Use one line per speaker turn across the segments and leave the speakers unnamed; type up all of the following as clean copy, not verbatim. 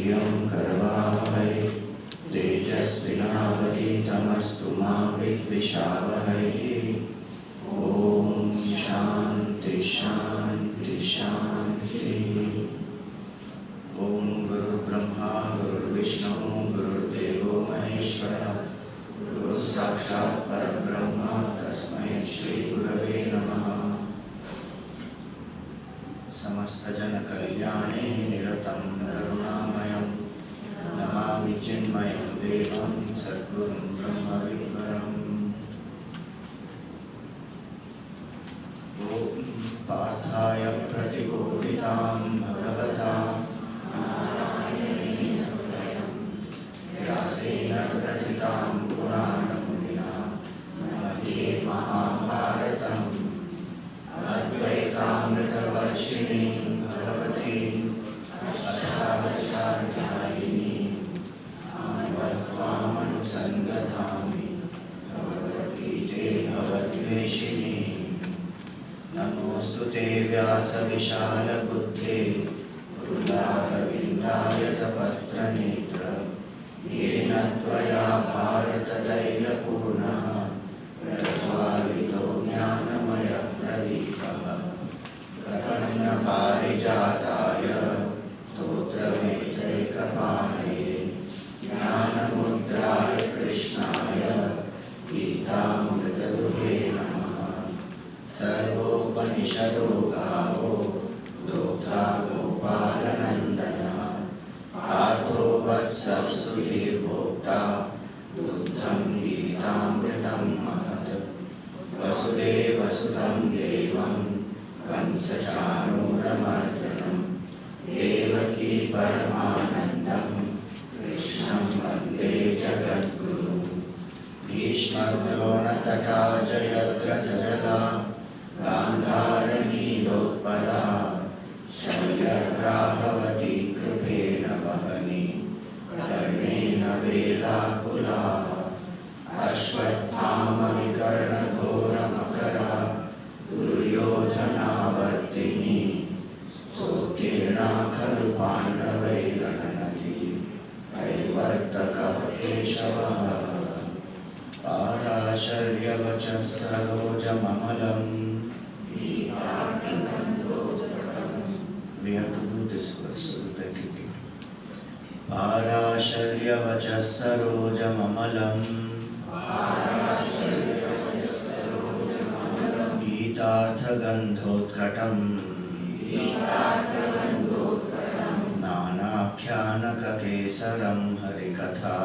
धियं करवावहै तेजस्विनावधीतमस्तु मा विद्विषावहै। ॐ शान्ति शान्ति शान्ति। ॐ गुरुर्ब्रह्मा गुरुर्विष्णु गुरुर्देवो महेश्वरः गुरुः साक्षात् परब्रह्म तस्मै श्री गुरवे नमः। समस्त जन कल्याणे निरतं करुणामयं नमामि चिन्मयं देवं सद्गुरुं ब्रह्मविद्वरम्। ॐ पार्थाय प्रतिबोधितां भगवता व्यासेन ग्रथितां पुराणमुनिना मध्ये महाभारतम् अद्वैतामृतवर्षिणीं भगवतीं अष्टादशाध्यायिनीं त्वामनुसन्दधामि भगवद्गीते भवद्वेषिणीं। नमोऽस्तु ते व्यासविशालबुद्धे वृन्दारविन्दायतपत्रनेत्र येन त्वया भारतदैलपूर्णः प्रज्वालितो ज्ञानमयप्रदीपः प्रपन्नपारिजाताय स्तोत्रवेत्रैकपाणये ज्ञानमुद्राय कृष्णाय गीतामृतदुहे नमः। सर्वोपनिषदो गावो दोग्धा गोपालनन्दनः पार्थो वत्सः सुधीर्भोक्ता दुग्धं गीतामृतं महत्। वसुदेवसुतं देवं कंसचाणूरमर्दनं देवकी परमानन्दं कृष्णं वन्दे जगद्गुरुं। भीष्मद्रोणतटा जयद्रथजला गान्धारनीलोत्पला शल्यग्राहवती कृपेण वहनी कर्णेन वेलाकुला। अश्वत्थामविकर्णघोरमकरा दुर्योधनावर्तिनी सोत्तीर्णा खलु पाण्डवैर्रणनदी कैवर्तकः केशवः। पाराशर्यवचः सरोजममलम्। We have to do this verse repeatedly. पाराशर्यवचः सरोजममलम् गीतार्थगन्धोत्कटम् नानाख्यानककेसरं हरिकथा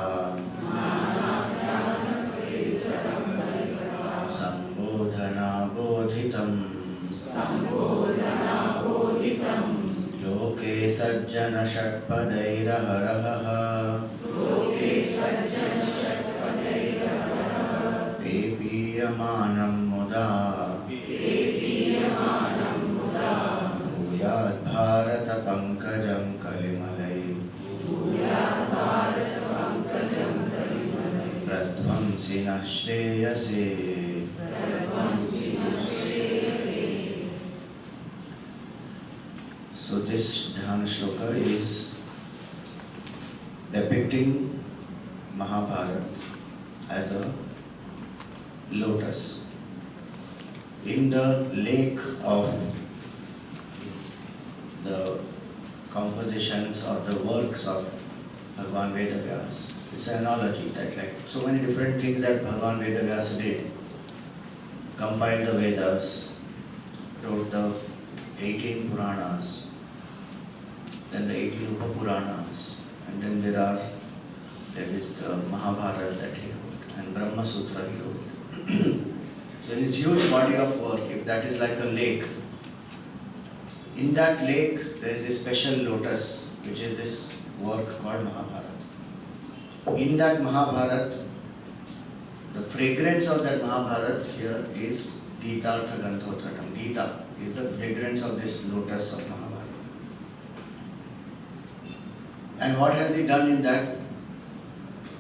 सम्बोधनाबोधितम् लोके सज्जनषट्पदैरहरहः पेपीयमानं मुदा भूयाद्भारतपङ्कजं कलिमलै प्रध्वंसि नः श्रेयसे। So this Dhyana Shloka is depicting Mahabharata as a lotus in the lake of the compositions or the works of Bhagavan Vedavyas. It's an analogy that like so many different things that Bhagavan Vedavyas did. Compiled the Vedas, wrote the 18 Puranas, then the 18 Upapuranas, and then there is the Mahabharata that he wrote, and Brahma Sutra he wrote. So in this huge body of work, if that is like a lake, in that lake there is this special lotus, which is this work called Mahabharata. In that Mahabharata, the fragrance of that Mahabharata here is Gita-artha Gandhotratam. Gita is the fragrance of this lotus of Mahabharata. And what has he done in that?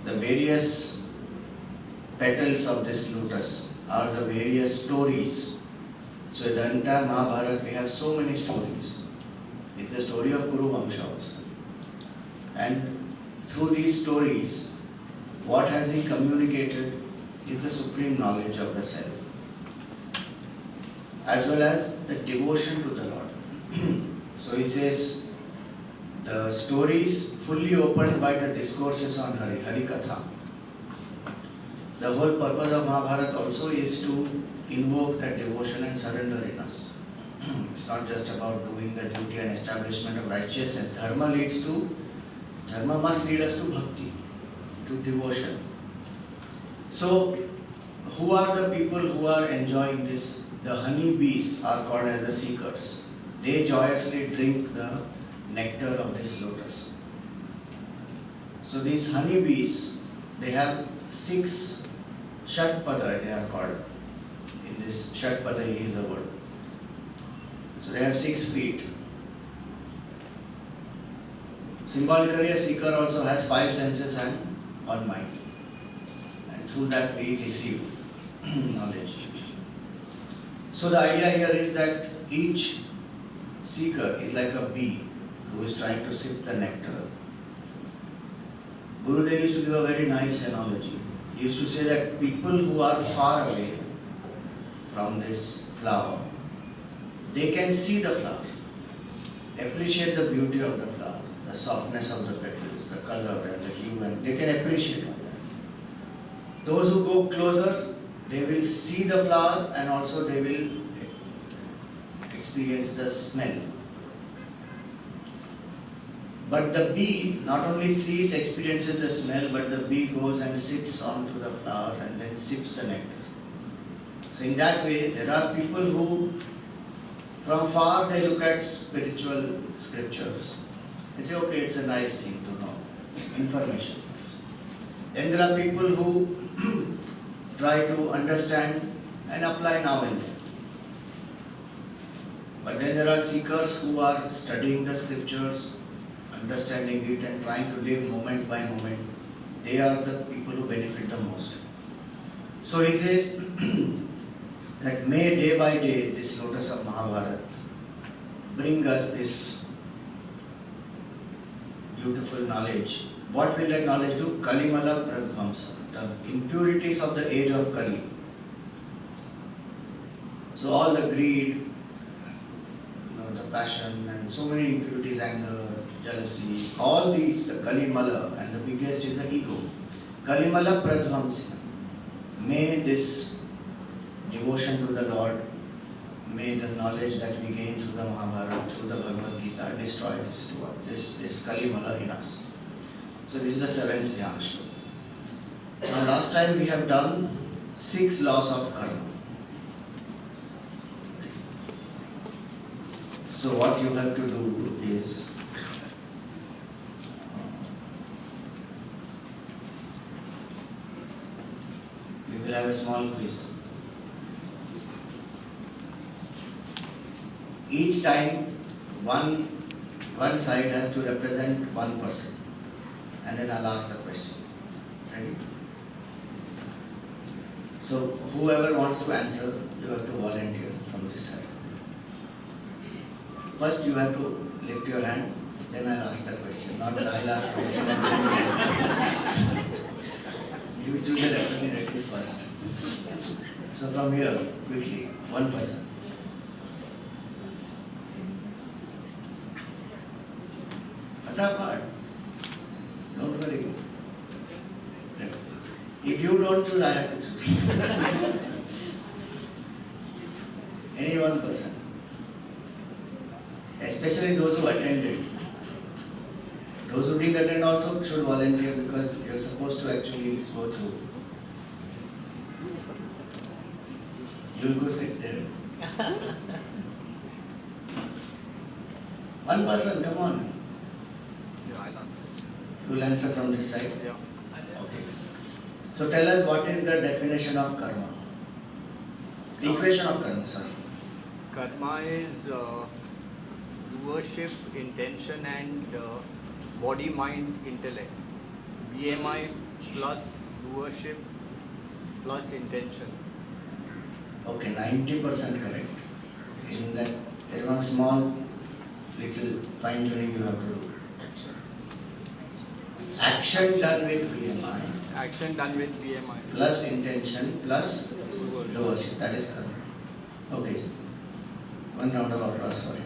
The various petals of this lotus are the various stories. So in the entire Mahabharata we have so many stories. It's the story of Kuru Vamsha also. And through these stories, what has he communicated is the supreme knowledge of the self, as well as the devotion to the Lord. So he says, the stories fully opened by the discourses on Hari, Harikatha. The whole purpose of Mahabharata also is to invoke that devotion and surrender in us. It's not just about doing the duty and establishment of righteousness. Dharma must lead us to bhakti, to devotion. So, who are the people who are enjoying this? The honey bees are called as the seekers. They joyously drink the nectar of this lotus. So these honey bees, they have 6 Shatpada, they are called. In this Shatpada is the word. So they have 6 feet. Symbolically, a seeker also has 5 senses and 1 mind. And through that we receive knowledge. So the idea here is that each seeker is like a bee who is trying to sip the nectar. Gurudev used to give a very nice analogy. He used to say that people who are far away from this flower, they can see the flower, appreciate the beauty of the flower, the softness of the petals, the color and the hue, and they can appreciate all that. Those who go closer, they will see the flower and also they will experience the smell. But the bee not only sees, experiences the smell, but the bee goes and sits onto the flower and then sips the nectar. So in that way, there are people who, from far, they look at spiritual scriptures. They say, okay, it's a nice thing to know, information. Then there are people who try to understand and apply now and then. But then there are seekers who are studying the scriptures, understanding it and trying to live moment by moment. They are the people who benefit the most. So he says that may day by day this lotus of Mahabharata bring us this beautiful knowledge. What will that knowledge do? Kalimala Pradvamsa, the impurities of the age of Kali. So all the greed, the passion and so many impurities, anger, jealousy, all these, the Kalimala, and the biggest is the ego. Kalimala Pradvamsa. May this devotion to the Lord, may the knowledge that we gain through the Mahabharata, through the Bhagavad Gita, destroy this Kalimala in us. So this is the 7th Dhyana Shloka. Now last time we have done 6 laws of karma. So what you have to do is we will have a small quiz. Each time one side has to represent one person. And then I'll ask the question. Ready? So whoever wants to answer, you have to volunteer from this side. First you have to lift your hand, then I'll ask the question. Not that I'll ask the question. You choose the representative first. So from here, quickly, one person. Fatafat. Don't worry. If you don't choose, I have to choose. Any one person. Especially those who attended. Those who didn't attend also should volunteer because you're supposed to actually go through. You'll go sit there. One person, come on. You'll answer from this side?
Yeah.
Okay. So tell us what is the definition of karma? The equation of karma, sorry.
Karma is worship, intention and body, mind, intellect. BMI plus worship plus intention.
Okay, 90% correct. In that, there is one small little fine tuning you have to do. Action done with BMI
Action done with BMI.
plus intention plus
Doership.
doership. That is karma. Okay. One round of applause for it.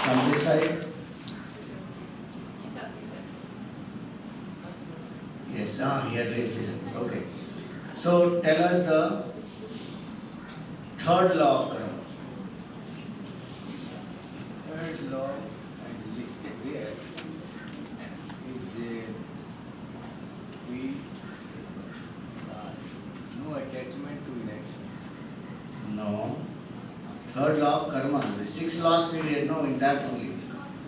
From this side. Yes, he had raised his hands. Okay. So tell us the third law of karma.
Third law and listed here is we no attachment to inaction.
No. Third law of karma. The 6 laws we read, no, in that only.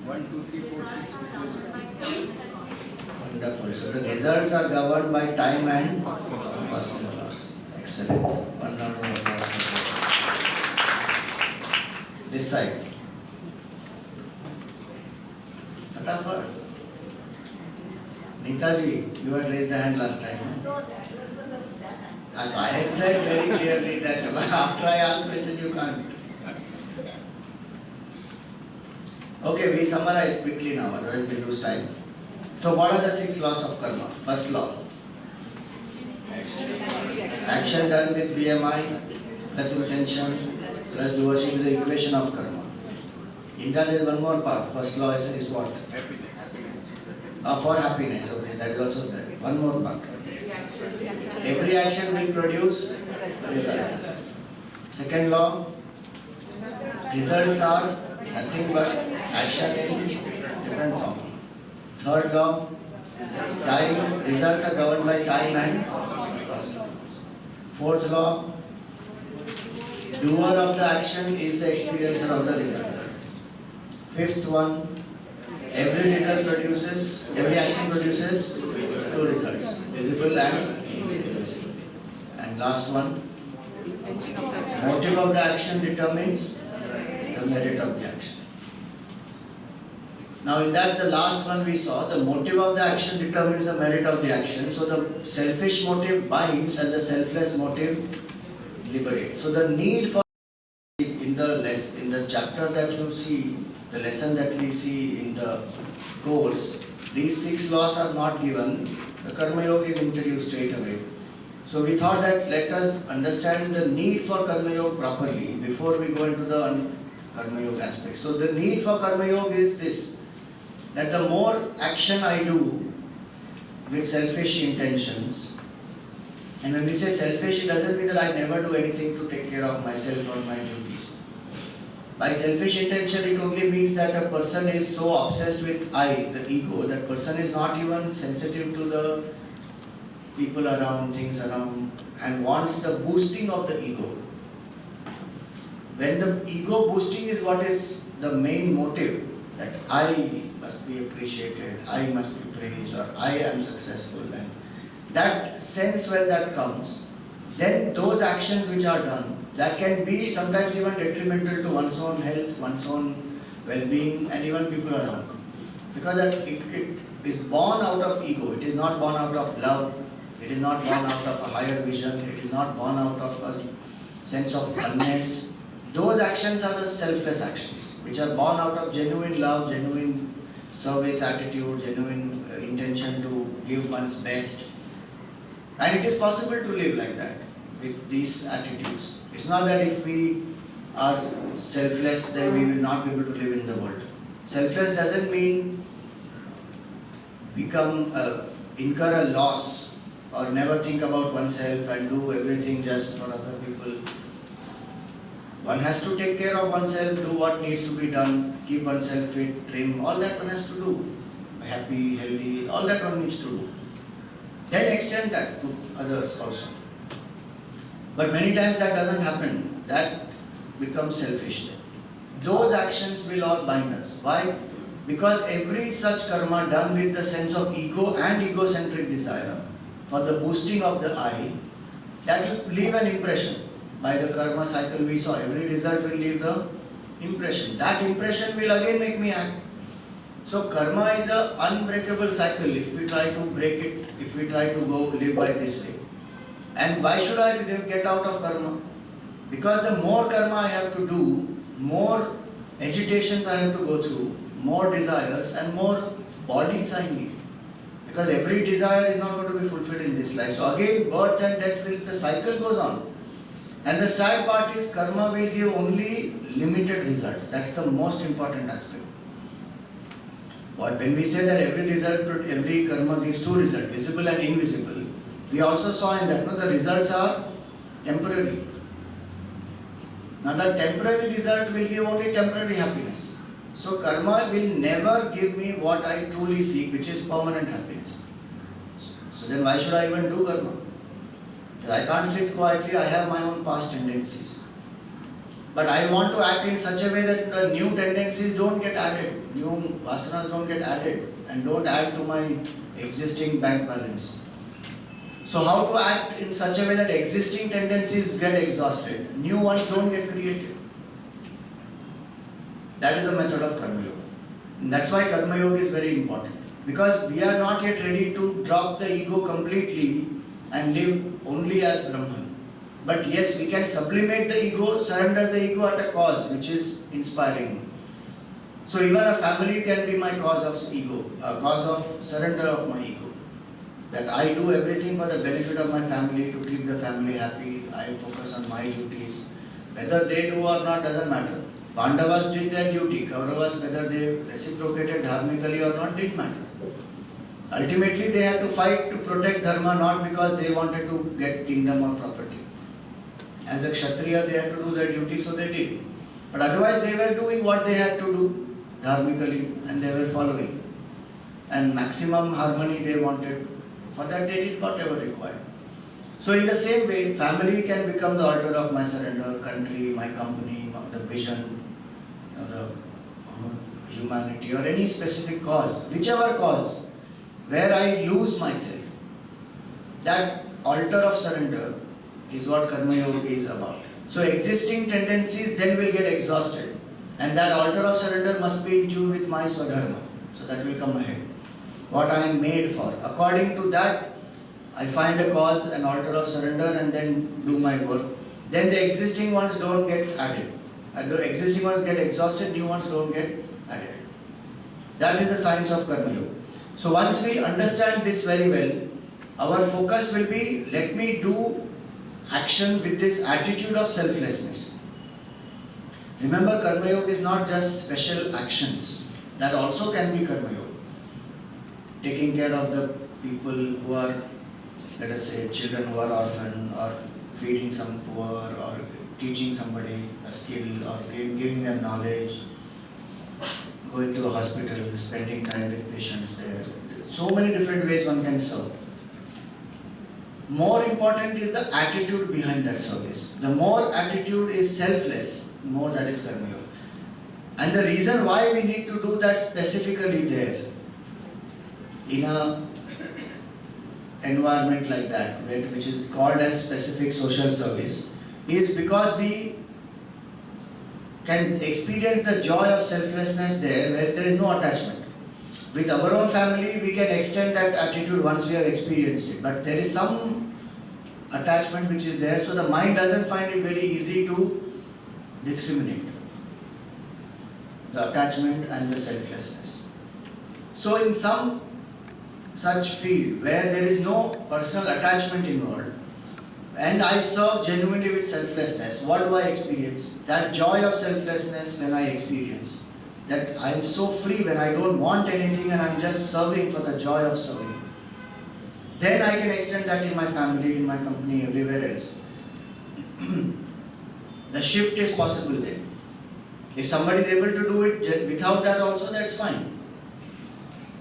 1, 2, 3, 4, 6 which were listed.
Wonderful. So the results are governed by time and personal laws. Excellent. One round of applause for that. This side. Fatafat. Neetaji, you had raised the hand last time. As I had said very clearly that after I ask question you can't. Okay, we summarize quickly now, otherwise we lose time. So what are the 6 laws of karma? First law. Action done with BMI plus intention plus doership is the equation of karma. In that there is one more part. First law is what? For happiness. Okay, that is also there. One more part. Every action will produce result. Second law. Results are nothing but action in different form. Third law, time, results are governed by time and cost. Fourth law, doer of the action is the experiencer of the result. Fifth one, every action produces 2 results, visible and invisible. And last one, motive of the action determines the merit of the action. Now in that the last one we saw, the motive of the action determines the merit of the action. So the selfish motive binds and the selfless motive liberates. So the need for in the chapter that you see, the lesson that we see in the course, these 6 laws are not given. The Karma Yoga is introduced straight away. So we thought that let us understand the need for Karma Yoga properly before we go into the Karma Yoga aspect. So the need for Karma Yoga is this, that the more action I do with selfish intentions, and when we say selfish, it doesn't mean that I never do anything to take care of myself or my duties. By selfish intention, it only means that a person is so obsessed with I, the ego, that person is not even sensitive to the people around, things around, and wants the boosting of the ego. When the ego boosting is what is the main motive, that I must be appreciated, I must be praised, or I am successful, and that sense when that comes, then those actions which are done, that can be sometimes even detrimental to one's own health, one's own well-being, and even people around. Because that it is born out of ego, it is not born out of love, it is not born out of a higher vision, it is not born out of a sense of oneness. Those actions are the selfless actions, which are born out of genuine love, genuine service attitude, genuine intention to give one's best. And it is possible to live like that, with these attitudes. It's not that if we are selfless, then we will not be able to live in the world. Selfless doesn't mean incur a loss or never think about oneself and do everything just for other people. One has to take care of oneself, do what needs to be done, keep oneself fit, trim, all that one has to do. Happy, healthy, all that one needs to do. Then extend that to others also. But many times that doesn't happen. That becomes selfish. Those actions will all bind us. Why? Because every such karma done with the sense of ego and egocentric desire for the boosting of the I, that will leave an impression. By the karma cycle we saw, every result will leave the impression. That impression will again make me act. So karma is an unbreakable cycle if we try to break it, if we try to go live by this way. And why should I get out of karma? Because the more karma I have to do, more agitations I have to go through, more desires and more bodies I need. Because every desire is not going to be fulfilled in this life. So again, birth and death the cycle goes on. And the sad part is karma will give only limited result. That's the most important aspect. But when we say that every karma gives two results, visible and invisible, we also saw in that the results are temporary. Now the temporary result will give only temporary happiness. So karma will never give me what I truly seek, which is permanent happiness. So then why should I even do karma? Because I can't sit quietly, I have my own past tendencies. But I want to act in such a way that the new tendencies don't get added, new vasanas don't get added and don't add to my existing bank balance. So how to act in such a way that existing tendencies get exhausted, new ones don't get created. That is the method of Karma Yoga. And that's why Karma Yoga is very important. Because we are not yet ready to drop the ego completely and live only as Brahman. But yes, we can sublimate the ego, surrender the ego at a cause which is inspiring. So even a family can be my cause of ego, a cause of surrender of my ego. That I do everything for the benefit of my family, to keep the family happy, I focus on my duties. Whether they do or not doesn't matter. Pandavas did their duty, Kauravas, whether they reciprocated dharmically or not, didn't matter. Ultimately they had to fight to protect dharma, not because they wanted to get kingdom or property. As a Kshatriya they had to do their duty, so they did. But otherwise they were doing what they had to do dharmically and they were following. And maximum harmony they wanted. For that they did whatever required. So in the same way, family can become the altar of my surrender, country, my company, the vision, the humanity or any specific cause, whichever cause, where I lose myself. That altar of surrender is what Karma Yoga is about. So existing tendencies then will get exhausted. And that altar of surrender must be in tune with my Swadharma. So that will come ahead. What I am made for. According to that, I find a cause, an altar of surrender and then do my work. Then the existing ones don't get added. And the existing ones get exhausted, new ones don't get added. That is the science of Karma Yoga. So once we understand this very well, our focus will be, let me do action with this attitude of selflessness. Remember, Karma Yoga is not just special actions. That also can be Karma Yoga. Taking care of the people who are, let us say, children who are orphan, or feeding some poor, or teaching somebody a skill, or giving them knowledge, going to a hospital, spending time with patients there. So many different ways one can serve. More important is the attitude behind that service. The more attitude is selfless, more that is Karma Yoga. And the reason why we need to do that specifically there, in a environment like that, which is called as specific social service, is because we can experience the joy of selflessness there where there is no attachment. With our own family, we can extend that attitude once we have experienced it, but there is some attachment which is there, so the mind doesn't find it very easy to discriminate the attachment and the selflessness. So in some such field where there is no personal attachment involved, and I serve genuinely with selflessness, what do I experience? That joy of selflessness when I experience, that I am so free when I don't want anything and I am just serving for the joy of serving. Then I can extend that in my family, in my company, everywhere else. The shift is possible there. If somebody is able to do it without that also, that's fine.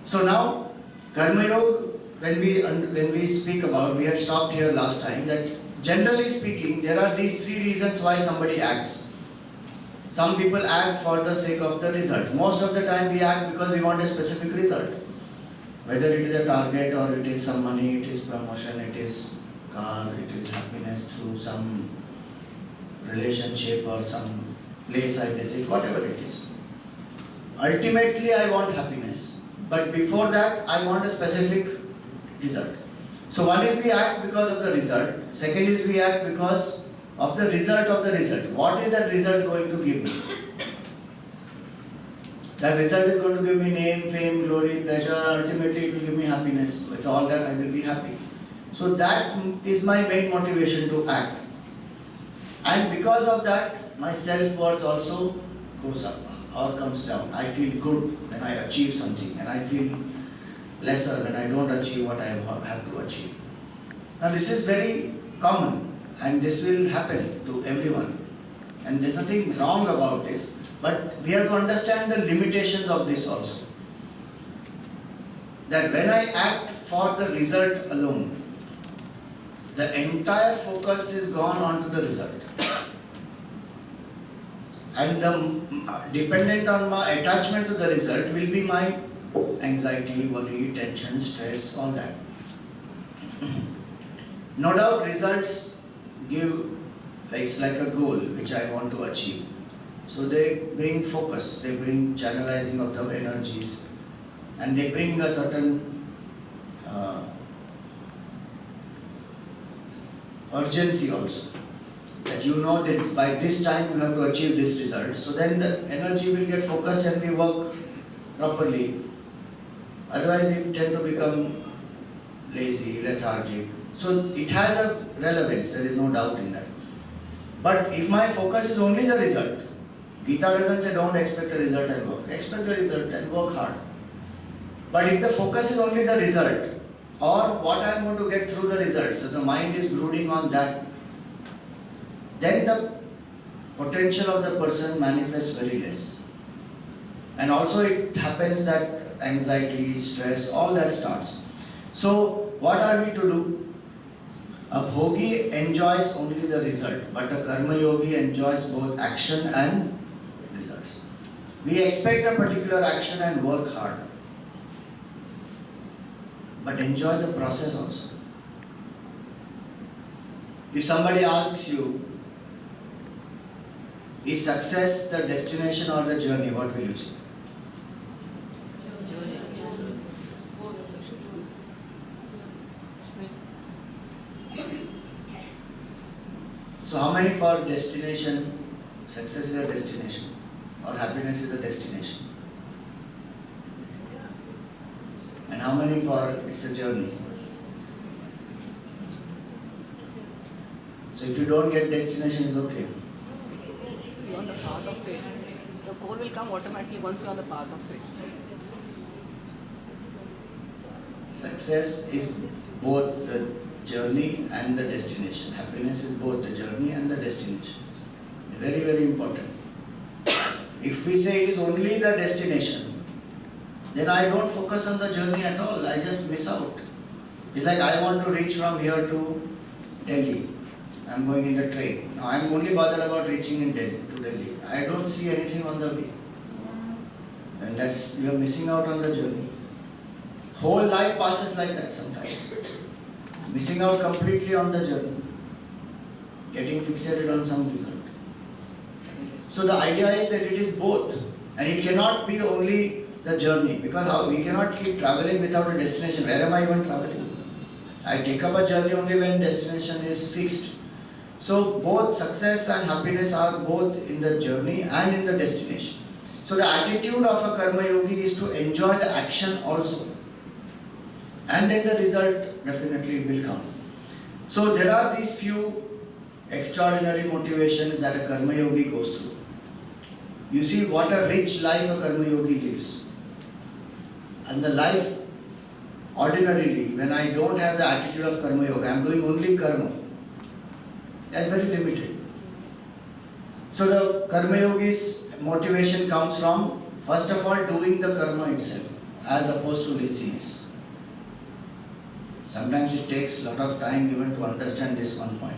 So now, Karma Yoga, when we speak about, we had stopped here last time, that generally speaking, there are these three reasons why somebody acts. Some people act for the sake of the result. Most of the time we act because we want a specific result. Whether it is a target or it is some money, it is promotion, it is car, it is happiness through some relationship or some place I visit, whatever it is. Ultimately I want happiness. But before that, I want a specific result. So one is we act because of the result. Second is we act because of the result of the result. What is that result going to give me? That result is going to give me name, fame, glory, pleasure, ultimately it will give me happiness. With all that I will be happy. So that is my main motivation to act. And because of that, my self-worth also goes up or comes down. I feel good when I achieve something and I feel lesser when I don't achieve what I have to achieve. Now this is very common and this will happen to everyone. And there's nothing wrong about this, but we have to understand the limitations of this also. That when I act for the result alone, the entire focus is gone on to the result. And the dependent on my attachment to the result will be my anxiety, worry, tension, stress, all that. No doubt results give, it's like a goal which I want to achieve. So they bring focus, they bring channelizing of the energies, and they bring a certain urgency also. That you know that by this time you have to achieve this result. So then the energy will get focused and we work properly. Otherwise we tend to become lazy, lethargic. So it has a relevance, there is no doubt in that. But if my focus is only the result, Gita doesn't say don't expect a result and work. Expect the result and work hard. But if the focus is only the result, or what I am going to get through the result, so the mind is brooding on that, then the potential of the person manifests very less. And also it happens that anxiety, stress, all that starts. So what are we to do? A bhogi enjoys only the result, but a karma yogi enjoys both action and results. We expect a particular action and work hard, but enjoy the process also. If somebody asks you, is success the destination or the journey, what will you say? So how many for destination, success is a destination or happiness is a destination? And how many for it's a journey? So if you don't get destination, it's okay.
You're on the path of it. The goal will come automatically once you're on the path of it.
Success is both the journey and the destination. Happiness is both the journey and the destination. Very, very important. If we say it is only the destination, then I don't focus on the journey at all. I just miss out. It's like I want to reach from here to Delhi. I'm going in the train. Now I'm only bothered about reaching in Delhi to Delhi. I don't see anything on the way. And that's, you're missing out on the journey. Whole life passes like that sometimes. Missing out completely on the journey. Getting fixated on some result. So the idea is that it is both. And it cannot be only the journey. Because we cannot keep traveling without a destination. Where am I even traveling? I take up a journey only when destination is fixed. So both success and happiness are both in the journey and in the destination. So the attitude of a karma yogi is to enjoy the action also. And then the result definitely will come. So there are these few extraordinary motivations that a karma yogi goes through. You see what a rich life a karma yogi lives. And the life, ordinarily, when I don't have the attitude of karma yoga, I am doing only karma. That's very limited. So the karma yogi's motivation comes from, first of all, doing the karma itself, as opposed to laziness. Sometimes it takes a lot of time even to understand this one point.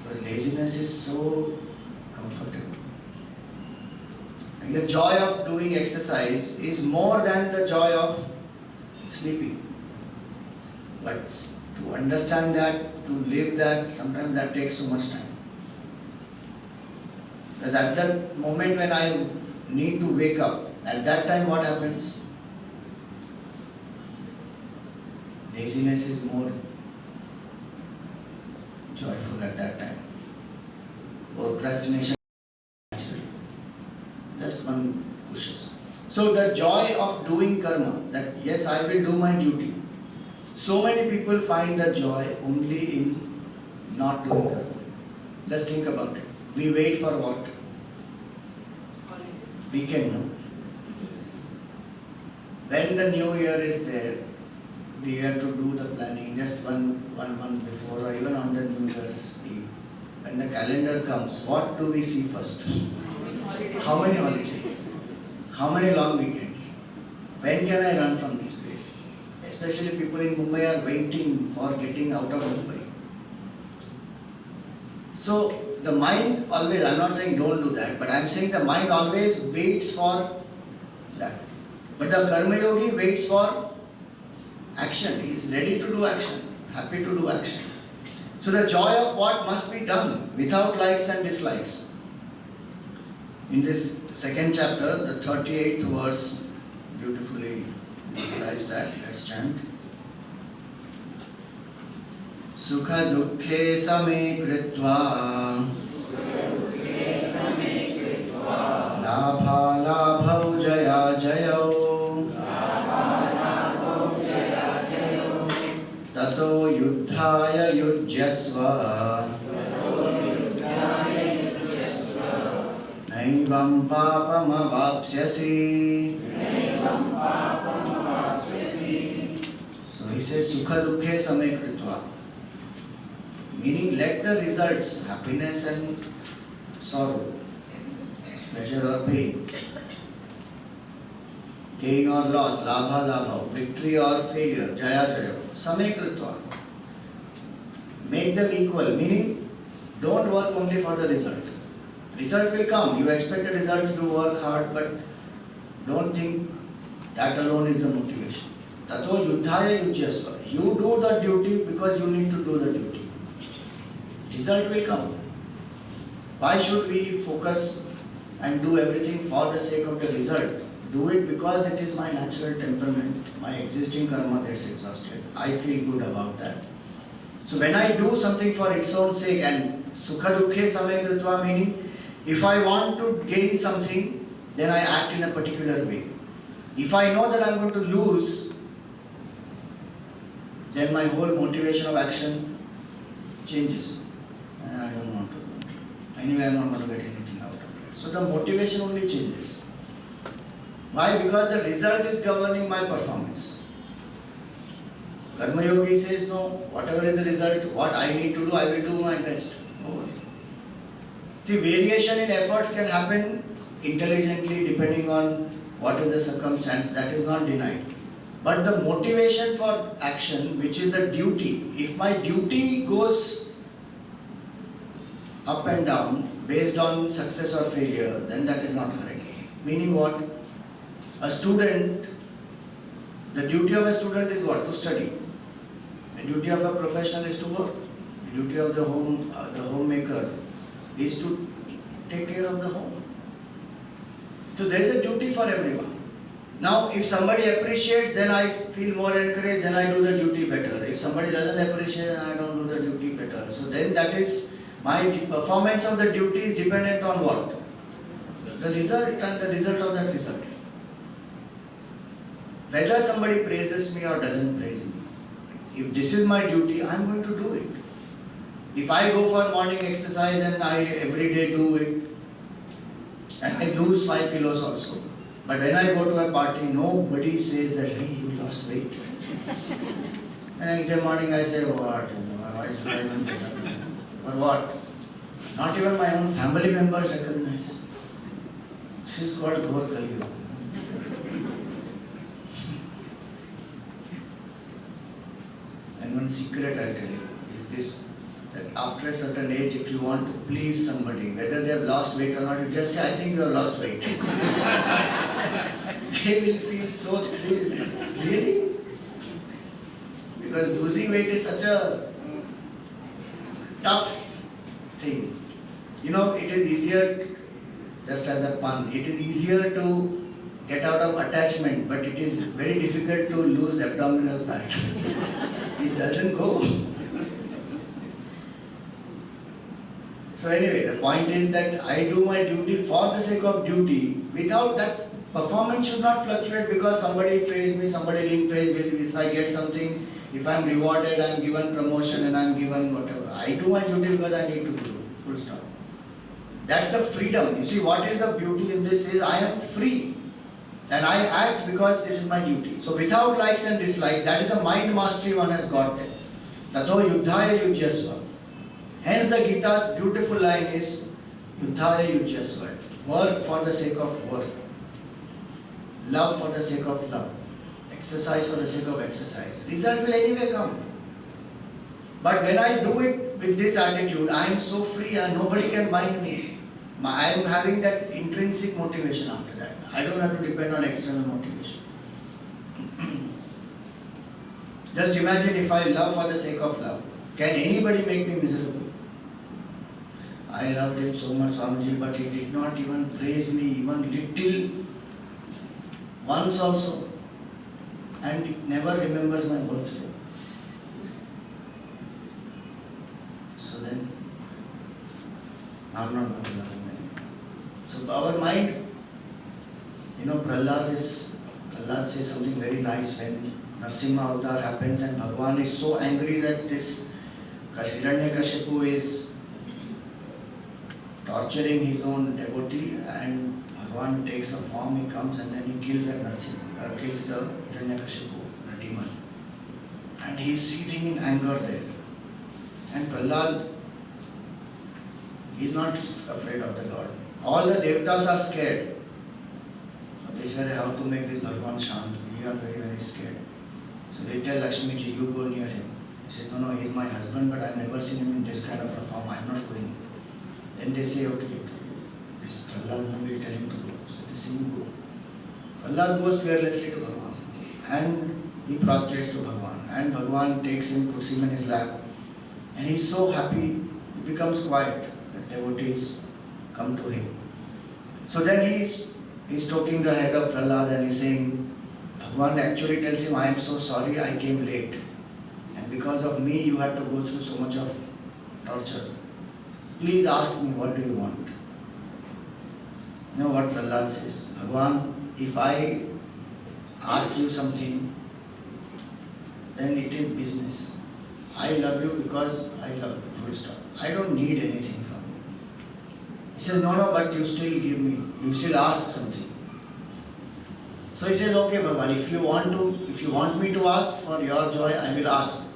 Because laziness is so comfortable. And the joy of doing exercise is more than the joy of sleeping. But to understand that, to live that, sometimes that takes so much time. Because at the moment when I need to wake up, at that time what happens? Laziness is more joyful at that time. Procrastination, naturally. Just one pushes. So the joy of doing karma, that yes, I will do my duty. So many people find the joy only in not doing karma. Just think about it. We wait for what? Weekend, no? When the new year is there, we have to do the planning just one month before or even on the New Year's Eve. When the calendar comes, what do we see first? How many holidays? How many long weekends? When can I run from this place? Especially people in Mumbai are waiting for getting out of Mumbai. So the mind always, I'm not saying don't do that, but I'm saying the mind always waits for that. But the Karma Yogi waits for action. He is ready to do action, happy to do action. So the joy of what must be done without likes and dislikes. In this second chapter, the 38th verse beautifully describes that. Let's chant. Sukha dukkhe same kritva labha labhau jaya jayau tato yuddhaya yujyasva naivam papam avapsyasi. So he says sukha dukkhe same kritva, meaning let the results, happiness and sorrow, pleasure or pain, gain or loss, labha labha, victory or failure, jaya jaya, same kritva, make them equal, meaning don't work only for the result. Result will come, you expect a result, you work hard, but don't think that alone is the motivation. Tato yuddhaya yujyasva, you do the duty because you need to do the duty. Result will come. Why should we focus and do everything for the sake of the result? Do it because it is my natural temperament, my existing karma gets exhausted. I feel good about that. So when I do something for its own sake, and sukha dukkhe same kritva, meaning if I want to gain something, then I act in a particular way. If I know that I am going to lose, then my whole motivation of action changes. I don't want to do it. Anyway, I am not going to get anything out of it. So the motivation only changes. Why? Because the result is governing my performance. Karma Yogi says, no, whatever is the result, what I need to do, I will do my best. Over. See, variation in efforts can happen intelligently depending on what is the circumstance, that is not denied. But the motivation for action, which is the duty, if my duty goes up and down based on success or failure, then that is not correct. Meaning what? A student, the duty of a student is what? To study. The duty of a professional is to work. The duty of the homemaker is to take care of the home. So there is a duty for everyone. Now, if somebody appreciates, then I feel more encouraged, then I do the duty better. If somebody doesn't appreciate, I don't do the duty better. So then that is, my performance of the duty is dependent on what? The result and the result of that result. Whether somebody praises me or doesn't praise me, if this is my duty, I am going to do it. If I go for morning exercise and I every day do it, and I lose 5 kilos also, but when I go to a party, nobody says that, hey, you lost weight. And next day morning I say, what? Why should I even get up? Or what? Not even my own family members recognize. This is called Ghor Kali Yuga. And one secret I'll tell you is this, that after a certain age, if you want to please somebody, whether they have lost weight or not, you just say, I think you have lost weight. They will feel so thrilled. Really? Because losing weight is such a tough thing. You know, it is easier, just as a pun, it is easier to get out of attachment, but it is very difficult to lose abdominal fat. It doesn't go. So So anyway, the point is that I do my duty for the sake of duty. Without that, performance should not fluctuate because somebody praised me, somebody didn't praise me. If I get something, if I'm rewarded, I'm given promotion and I'm given whatever. I do my duty because I need to do it. Full stop. That's the freedom. You see, what is the beauty in this is I am free. And I act because it is my duty. So without likes and dislikes, that is a mind mastery one has got there. Tato yuddhaya yujyasva. Hence the Gita's beautiful line is yuddhaya yujyasva. Work for the sake of work. Love for the sake of love. Exercise for the sake of exercise. Result will anyway come. But when I do it with this attitude, I am so free and nobody can bind me. I am having that intrinsic motivation after that. I don't have to depend on external motivation. Just imagine if I love for the sake of love. Can anybody make me miserable? I loved him so much, Swamiji, but he did not even praise me even little once also. And he never remembers my birthday. So then, I'm not going to love him anymore. So our mind, Prahlad says something very nice when Narsimha Avatar happens and Bhagavan is so angry that this Hiranyakashipu is torturing his own devotee and Bhagavan takes a form, he comes and then he kills the Hiranyakashipu, the demon. And he is seething in anger there. And Prahlad, he is not afraid of the God. All the Devatas are scared. So they said, how to make this Bhagavan Shant? We are very, very scared. So they tell Lakshmi ji, you go near him. He says, no, he is my husband, but I have never seen him in this kind of a form. I am not going. Then they say, okay. This Prahlad will tell him to go. So they say, you go. Prahlad goes fearlessly to Bhagavan. And he prostrates to Bhagavan. And Bhagavan takes him, puts him in his lap. And he is so happy, he becomes quiet. The devotees come to him. So then he is stroking the head of Prahlad and he is saying, Bhagavan actually tells him, I am so sorry I came late. And because of me you had to go through so much of torture. Please ask me, what do you want? You know what Prahlad says? Bhagavan, if I ask you something, then it is business. I love you because I love you, full stop. I don't need anything from you. He says, no, but you still give me, you still ask something. So he says, okay Bhagavan, if you want me to ask for your joy, I will ask.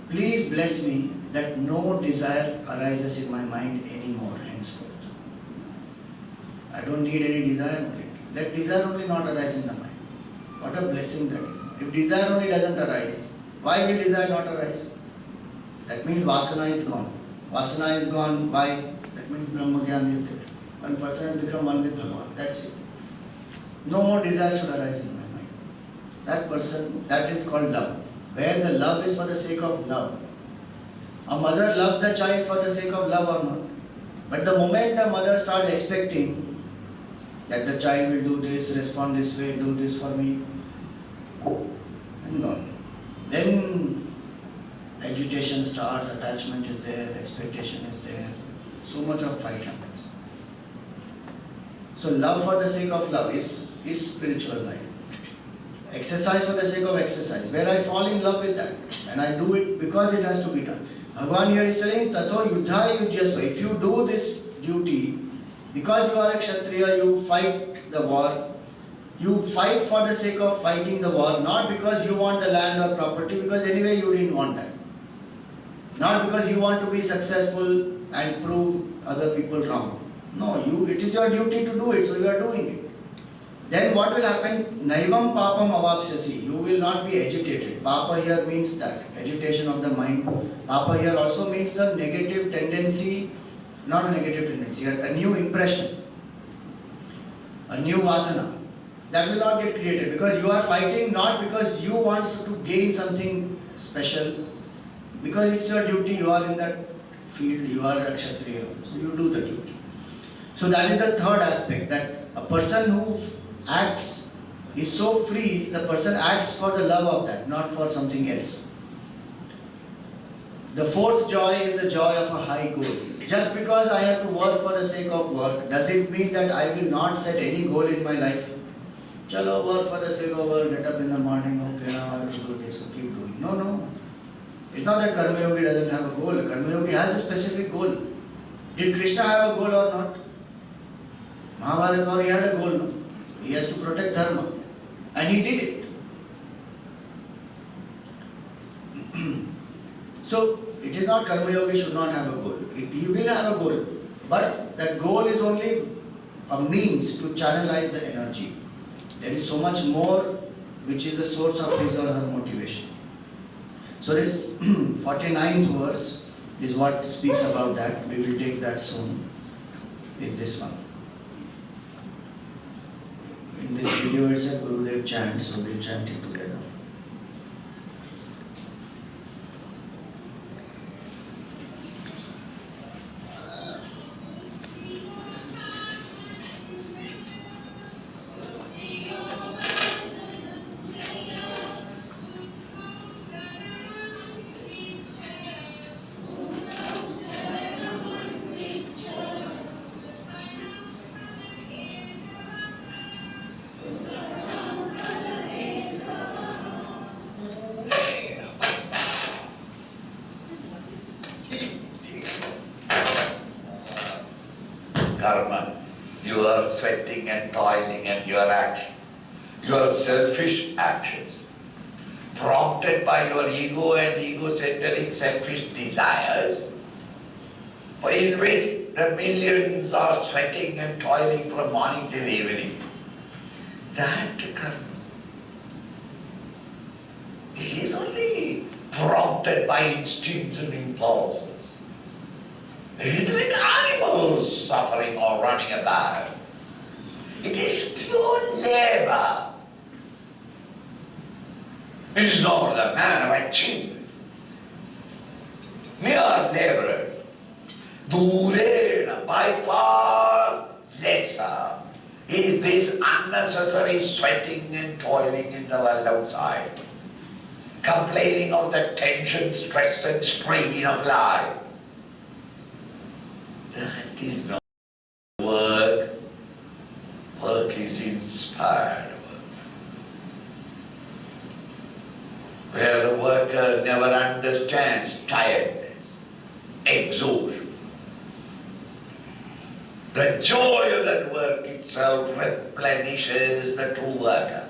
Please bless me that no desire arises in my mind anymore henceforth. I don't need any desire only. Let desire only not arise in the mind. What a blessing that is. If desire only doesn't arise, why will desire not arise? That means Vasana is gone. Vasana is gone, why? That means Brahma Gyan is there. One person has become one with Bhagavan. That's it. No more desire should arise in my mind. That person, that is called love. Where the love is for the sake of love. A mother loves the child for the sake of love or not. But the moment the mother starts expecting that the child will do this, respond this way, do this for me, and gone. Then agitation starts, attachment is there, expectation is there. So much of fight happens. So love for the sake of love is spiritual life. Exercise for the sake of exercise, where I fall in love with that and I do it because it has to be done. Bhagavan here is telling, Tato yuddhaya yujyasva. If you do this duty, because you are a Kshatriya, you fight the war. You fight for the sake of fighting the war, not because you want the land or property, because anyway you didn't want that. Not because you want to be successful and prove other people wrong. No, it is your duty to do it, so you are doing it. Then what will happen? Naivam papam avapsyasi. You will not be agitated. Papa here means that, agitation of the mind. Papa here also means the negative tendency, not a negative tendency, a new impression, a new vasana. That will not get created because you are fighting not because you want to gain something special, because it's your duty, you are in that field, you are a Kshatriya, so you do the duty. So that is the third aspect, that a person who acts is so free, the person acts for the love of that, not for something else. The fourth joy is the joy of a high goal. Just because I have to work for the sake of work, does it mean that I will not set any goal in my life? Chalo, work for the sake of work, get up in the morning, okay, now I have to do this, so keep doing. No, no. It's not that Karma Yogi doesn't have a goal. Karma Yogi has a specific goal. Did Krishna have a goal or not? Mahabharata, he had a goal, no? He has to protect dharma. And he did it. So, it is not Karma Yogi should not have a goal. He will have a goal. But that goal is only a means to channelize the energy. There is so much more which is the source of his or her motivation. So this 49th verse is what speaks about that. We will take that soon. Is this one. In this video it's a Gurudev chant, so we'll chant it together.
Karma, your sweating and toiling and your actions, your selfish actions, prompted by your ego and ego-centering selfish desires, in which the millions are sweating and toiling from morning till evening. That karma, it is only prompted by instincts and impulses. It is like animals suffering or running about. It is pure labor. It is not the man of achievement. Mere laborers. Durena, by far lesser, is this unnecessary sweating and toiling in the world outside, complaining of the tension, stress and strain of life. That is not work. Work is inspired work, where the worker never understands tiredness, exhaustion. The joy of that work itself replenishes the true worker.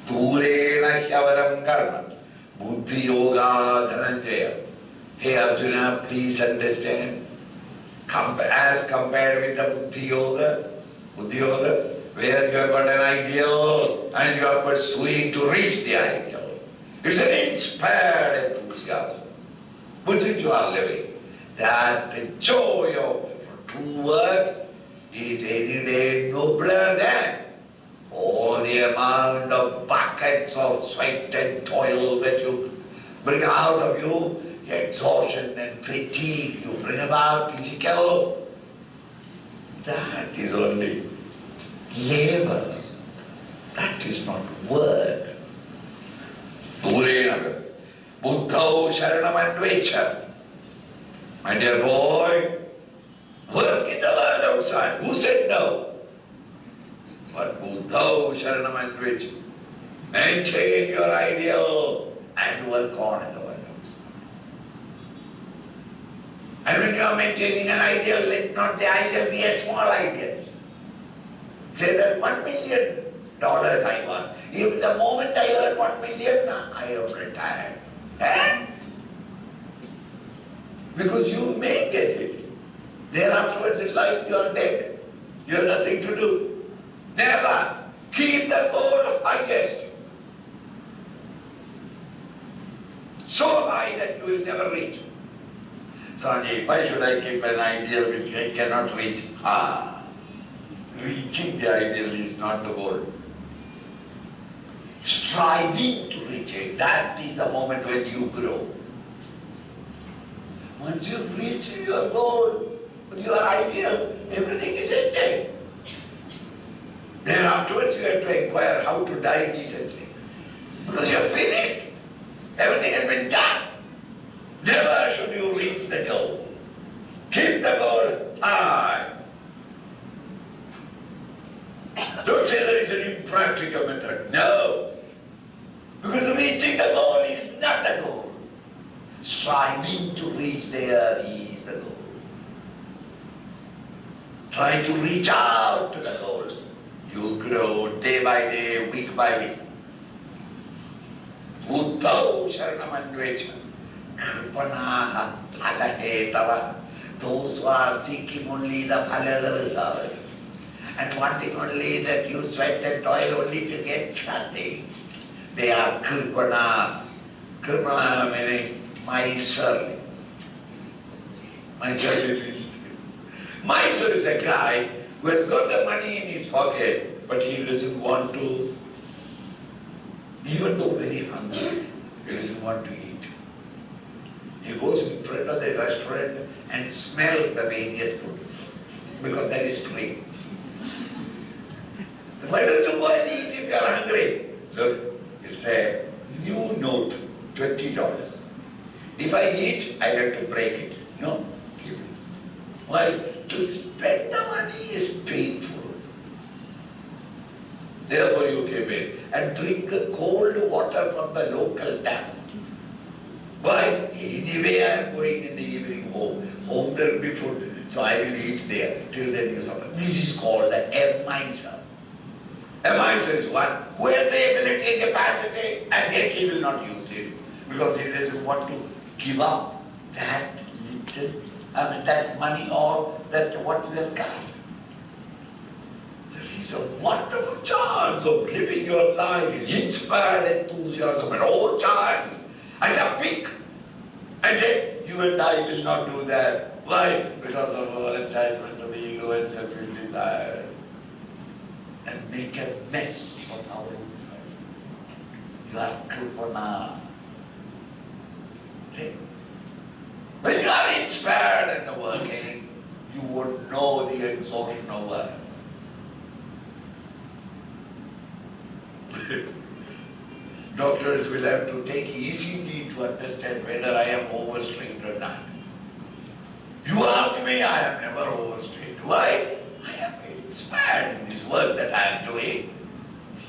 Durena hyavaram karma, buddhi yoga dhananjaya. Hey Arjuna, please understand. As compared with the Buddhi Yoga, where you have got an ideal and you are pursuing to reach the ideal. It's an inspired enthusiasm with which you are living. That the joy of true work is any day nobler than all the amount of buckets of sweat and toil that you bring out of you. Exhaustion and fatigue you bring about physical, that is only labor. That is not work. Durena Buddhau Sharanam Advecha. My dear boy, work in the world outside. Who said no? But Buddhau Sharanam Advecha. Maintain your ideal and work on in the world. And when you are maintaining an ideal, let not the ideal be a small ideal. Say that $1 million I want. If the moment I earn 1 million, I have retired. Eh? Because you may get it. Thereafterwards in life you are dead. You have nothing to do. Never. Keep the goal highest. So high that you will never reach. Swami, why should I keep an ideal which I cannot reach? Reaching the ideal is not the goal. Striving to reach it, that is the moment when you grow. Once you reach your goal, your ideal, everything is ended. Then afterwards you have to inquire how to die decently. Because you have finished. Everything has been done. Never should you reach the goal. Keep the goal high. Don't say there is an impractical method. No. Because reaching the goal is not the goal. Striving to reach there is the goal. Try to reach out to the goal. You grow day by day, week by week. Uddhav Sharanamandvecha Kripanaha Phalahetava. Those who are seeking only the phala result and wanting only that you sweat and toil only to get something, they are Kripana. Kripana meaning miserly. Miser is a guy who has got the money in his pocket, but he doesn't want to, even though very hungry, he doesn't want to eat. He goes in front of the restaurant and smells the various food, because that is free. Why don't you go and eat if you are hungry? Look, it's a new note, $20. If I eat, I have to break it. No, keep it. Why? To spend the money is painful. Therefore you give it and drink cold water from the local tap. Why? Anyway I am going in the evening home. Home there will be food, so I will eat there. Till then you suffer. This is called a miser. A miser is one who has the ability and capacity, and yet he will not use it because he doesn't want to give up that little, that money or that what you have got. There is a wonderful chance of living your life in inspired enthusiasm at all times at a peak. And yet you and I will not do that. Why? Because of our attachment to the ego and selfish desire. And make a mess of our life. You are Kripana. See? When you are inspired and working, you won't know the exhaustion of work. Doctors will have to take ECG to understand whether I am overstrained or not. You ask me, I am never overstrained. Why? I am inspired in this work that I am doing.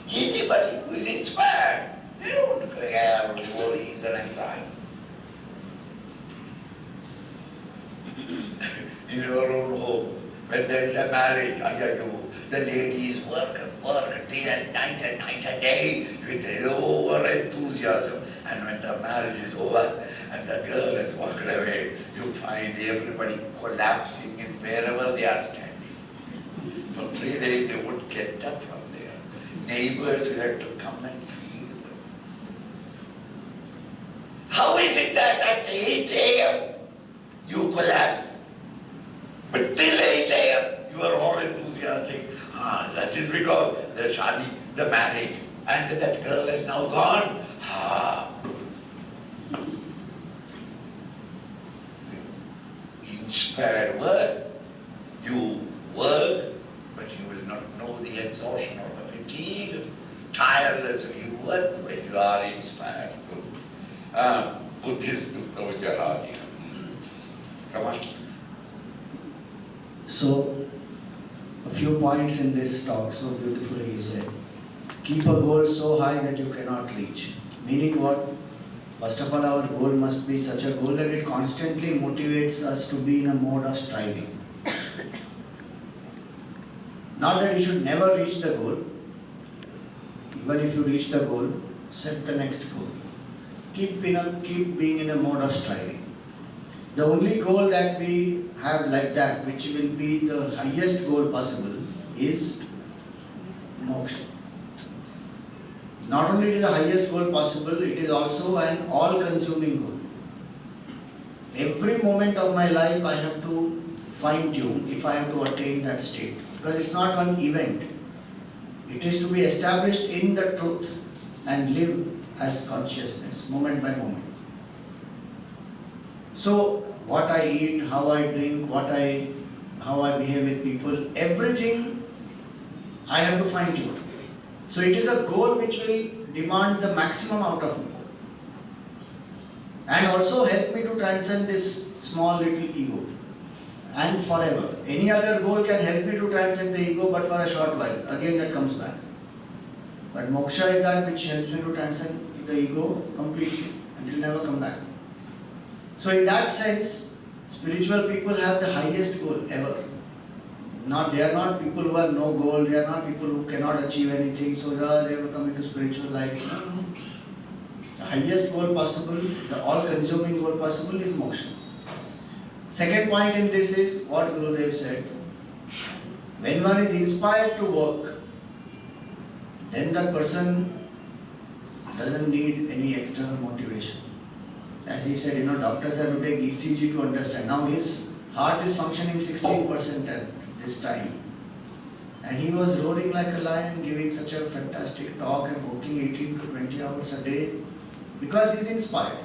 Anybody who is inspired, they don't have worries and anxiety. In our own homes, when there is a marriage, the ladies work day and night and day with over enthusiasm. And when the marriage is over and the girl has walked away, you find everybody collapsing in wherever they are standing. For 3 days they would get up from there. Neighbors will have to come and feed them. How is it that at 8 a.m. you collapse? But till 8 a.m. you are all enthusiastic. That is because the shadi, the marriage, and that girl has now gone. Inspired work. You work, but you will not know the exhaustion or the fatigue. Tirelessly you work when you are inspired. Buddhist Jahadi. Come on.
So, a few points in this talk, so beautifully he said. Keep a goal so high that you cannot reach. Meaning what? First of all, our goal must be such a goal that it constantly motivates us to be in a mode of striving. Not that you should never reach the goal. Even if you reach the goal, set the next goal. Keep being in a mode of striving. The only goal that we have like that, which will be the highest goal possible, is moksha. Not only it is the highest goal possible, it is also an all-consuming goal. Every moment of my life I have to fine-tune if I have to attain that state. Because it's not one event. It is to be established in the truth and live as consciousness, moment by moment. So, what I eat, how I drink, how I behave with people, everything I have to fine-tune. So it is a goal which will demand the maximum out of me. and also help me to transcend this small little ego. And forever. Any other goal can help me to transcend the ego, but for a short while. Again that comes back. But moksha is that which helps me to transcend the ego completely and it will never come back. So in that sense, spiritual people have the highest goal ever. They are not people who have no goal, they are not people who cannot achieve anything, so they have come into spiritual life. The highest goal possible, the all-consuming goal possible is moksha. Second point in this is what Gurudev said. When one is inspired to work, then that person doesn't need any external motivation. As he said, doctors have to take ECG to understand. Now his heart is functioning 16% at this time. And he was roaring like a lion, giving such a fantastic talk and working 18 to 20 hours a day because he's inspired.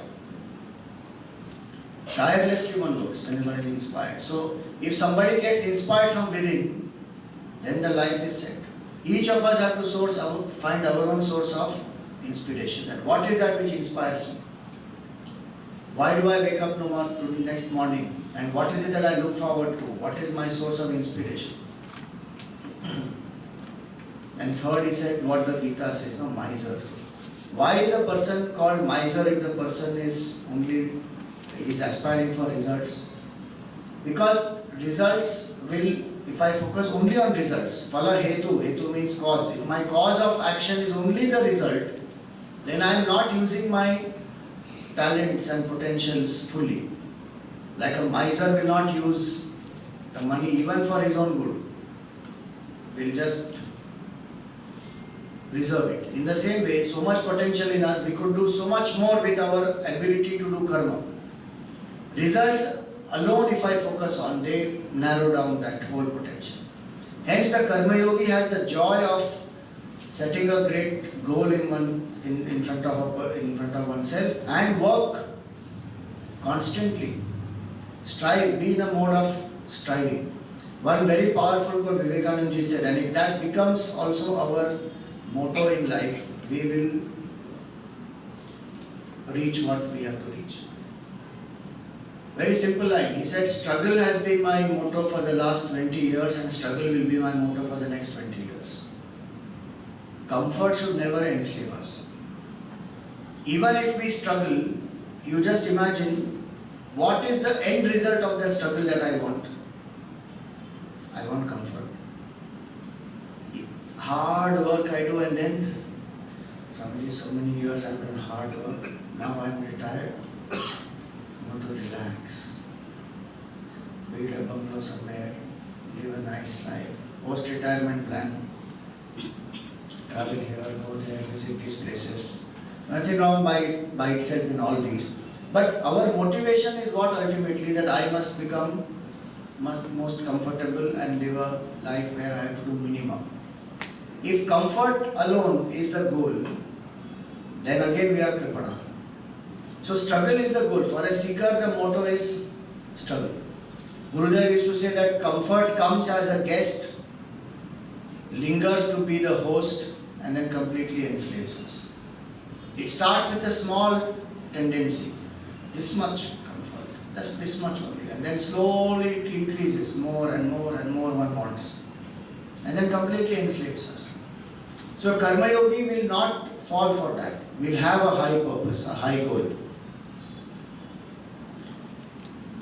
Tirelessly one works when one is inspired. So if somebody gets inspired from within, then the life is set. Each of us have to find our own source of inspiration. And what is that which inspires me? Why do I wake up to next morning? And what is it that I look forward to? What is my source of inspiration? And third, he said what the Gita says, miser. Why is a person called miser if the person is aspiring for results? Because results will, if I focus only on results, phala hetu means cause. If my cause of action is only the result, then I am not using my talents and potentials fully. Like a miser will not use the money even for his own good. Will just reserve it. In the same way, so much potential in us, we could do so much more with our ability to do karma. Results alone, if I focus on, they narrow down that whole potential. Hence, the karma yogi has the joy of setting a great goal in front of oneself and work constantly. Strive, be in a mode of striving. One very powerful quote Vivekananda ji said, and if that becomes also our motto in life, we will reach what we have to reach. Very simple line. He said, struggle has been my motto for the last 20 years and struggle will be my motto for the next 20 years. Comfort should never enslave us. Even if we struggle, you just imagine what is the end result of the struggle that I want. I want comfort. Hard work I do and then, Swamiji, so many years I've done hard work, now I'm retired. I want to relax, build a bungalow somewhere, live a nice life, post-retirement plan, travel here, go there, visit these places. Nothing wrong by itself in all these. But our motivation is what ultimately that I must become most comfortable and live a life where I have to do minimum. If comfort alone is the goal, then again we are kripada. So struggle is the goal. For a seeker, the motto is struggle. Gurudev used to say that comfort comes as a guest, lingers to be the host, and then completely enslaves us. It starts with a small tendency, this much comfort, just this much only, and then slowly it increases more and more and more one wants, and then completely enslaves us. So Karma Yogi will not fall for that, will have a high purpose, a high goal.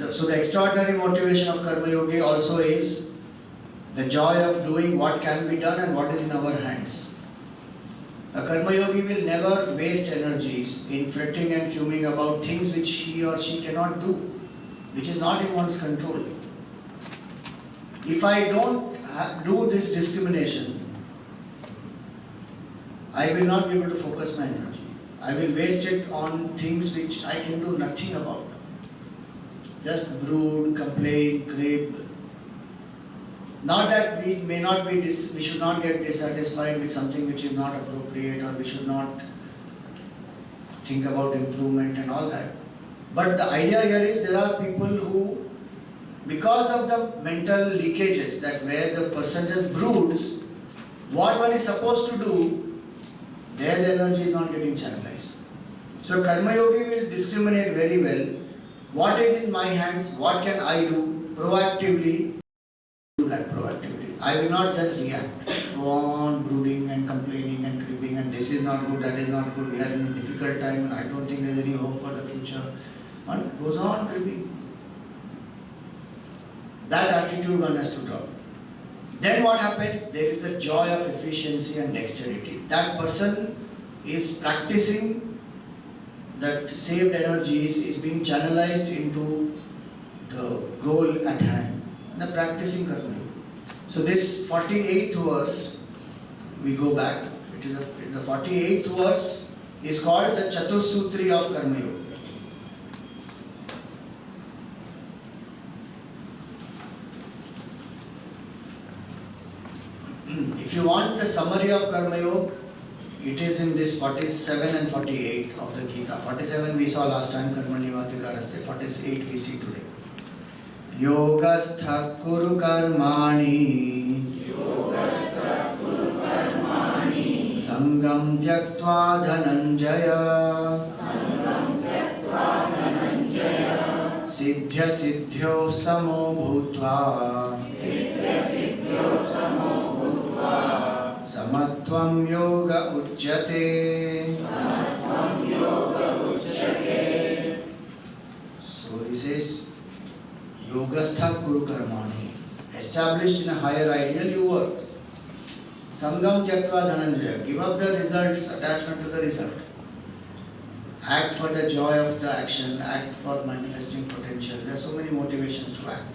So the extraordinary motivation of Karma Yogi also is the joy of doing what can be done and what is in our hands. A Karma Yogi will never waste energies in fretting and fuming about things which he or she cannot do, which is not in one's control. If I don't do this discrimination, I will not be able to focus my energy. I will waste it on things which I can do nothing about. Just brood, complain, crib. Not that we should not get dissatisfied with something which is not appropriate, or we should not think about improvement and all that. But the idea here is there are people who, because of the mental leakages that where the person just broods, what one is supposed to do, their energy is not getting channelized. So Karma Yogi will discriminate very well what is in my hands, what can I do proactively, do that proactively. I will not just react, go on brooding and complaining and cribbing and this is not good, that is not good, we are in a difficult time and I don't think there is any hope for the future. One goes on cribbing. That attitude one has to drop. Then what happens? There is the joy of efficiency and dexterity. That person is practicing that saved energies is being channelized into the goal at hand and the practicing karma. So this 48th verse, we go back. It is the 48th verse is called the Chatursutri of Karma Yoga. If you want the summary of Karma Yoga, it is in this 47 and 48 of the Gita. 47 we saw last time, Karmanivadikaraste. 48 we see today. Yogastha kuru karmani Sangam tyaktva dhananjaya Siddhya siddhyo samo bhutva Samatvam yoga uchyate. So he says, Yogastha kuru karmani. Established in a higher ideal, you work. Sangam tyaktva dhananjaya. Give up the results, attachment to the result. Act for the joy of the action, act for manifesting potential. There are so many motivations to act.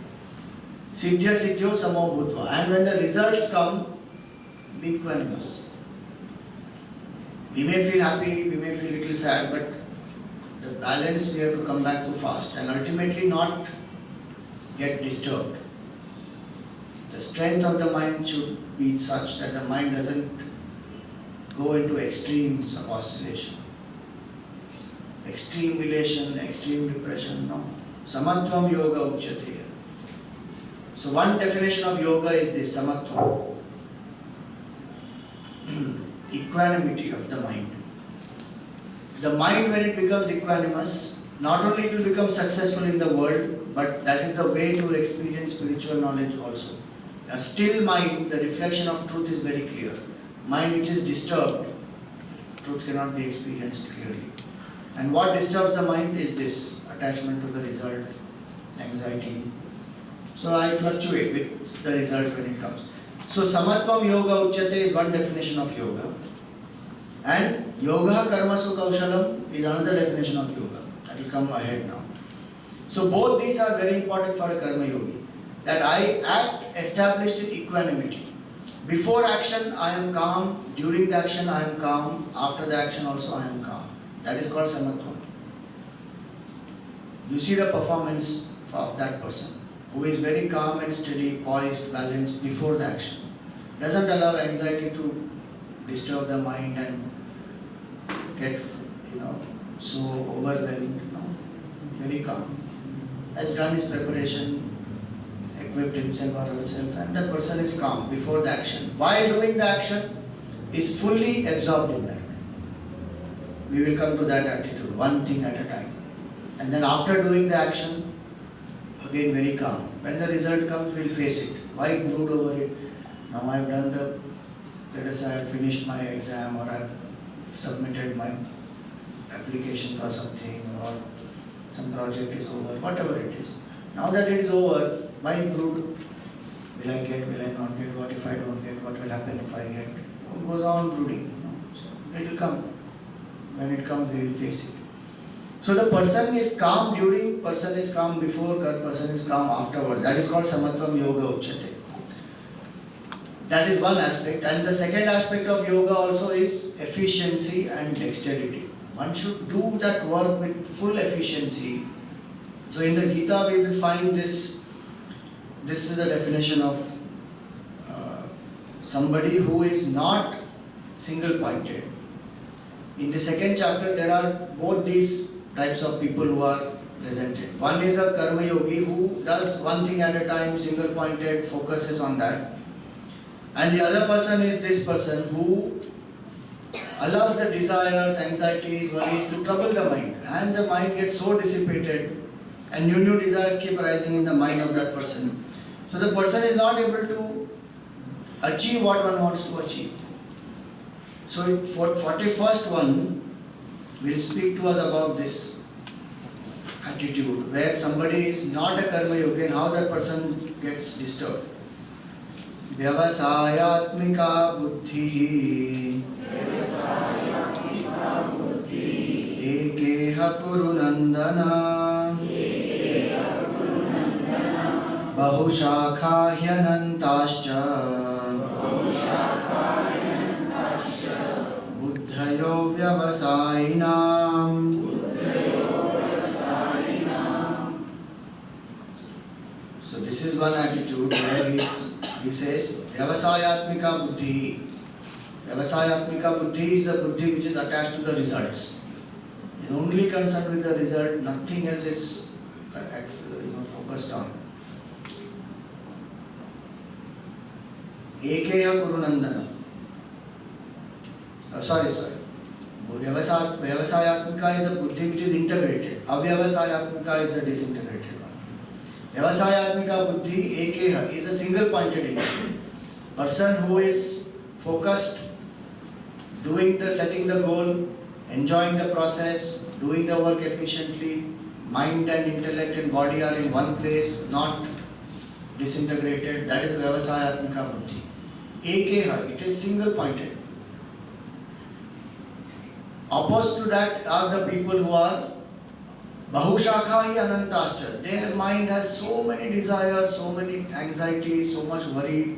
Siddhya siddhyo samo bhutva. And when the results come, be equanimous. We may feel happy, we may feel a little sad, but the balance we have to come back to fast and ultimately not get disturbed. The strength of the mind should be such that the mind doesn't go into extremes of oscillation. Extreme elation, extreme depression, no. Samatvam yoga uchyate. So one definition of yoga is this, samatvam. Equanimity of the mind. The mind, when it becomes equanimous, not only it will become successful in the world, but that is the way to experience spiritual knowledge also. A still mind, the reflection of truth is very clear. Mind which is disturbed, truth cannot be experienced clearly. And what disturbs the mind is this, attachment to the result, anxiety. So I fluctuate with the result when it comes. So Samatvam Yoga Uchyate is one definition of yoga. And Yoga Karmasu Kaushalam is another definition of yoga. That will come ahead now. So both these are very important for a Karma Yogi. That I act established in equanimity. Before action I am calm, during the action I am calm, after the action also I am calm. That is called Samatvam. You see the performance of that person who is very calm and steady, poised, balanced before the action. Doesn't allow anxiety to disturb the mind and get, so overwhelmed. Very calm. Has done his preparation, equipped himself or herself, and the person is calm before the action. While doing the action, is fully absorbed in that. We will come to that attitude, one thing at a time. And then after doing the action, again very calm. When the result comes, we will face it. Why brood over it? Now I have done let us say I have finished my exam or I have submitted my application for something or some project is over, whatever it is. Now that it is over, why brood? Will I get, will I not get? What if I don't get? What will happen if I get? It goes on brooding. So it will come. When it comes, we will face it. So the person is calm during, person is calm before, person is calm afterward. That is called Samatvam Yoga Uchyate. That is one aspect. And the second aspect of yoga also is efficiency and dexterity. One should do that work with full efficiency. So in the Gita we will find this. This is the definition of somebody who is not single-pointed. In the second chapter there are both these types of people who are presented. One is a Karma Yogi who does one thing at a time, single-pointed, focuses on that. And the other person is this person who allows the desires, anxieties, worries to trouble the mind, and the mind gets so dissipated, and new desires keep arising in the mind of that person. So the person is not able to achieve what one wants to achieve. So for 41st one will speak to us about this attitude, where somebody is not a karma yogi and how that person gets disturbed. Vyavasayatmika buddhi ekeha kuru nandana bahushakha hyanantascha buddhayo vyavasayinam. So this is one attitude where he says Vyavasayatmika buddhi. Vyavasayatmika buddhi is a buddhi which is attached to the results. It is only concerned with the result, nothing else is focused on. Ekeha Kurunandana. Sorry. Vyavasayatmika is the buddhi which is integrated. Avyavasayatmika is the disintegrated one. Vyavasayatmika buddhi ekeha is a single pointed entity. Person who is focused, setting the goal, enjoying the process, doing the work efficiently, mind and intellect and body are in one place, not disintegrated. That is Vyavasayatmika buddhi. Ekeha, it is single pointed. Opposed to that are the people who are Bahushakha Anantascha. Their mind has so many desires, so many anxieties, so much worry.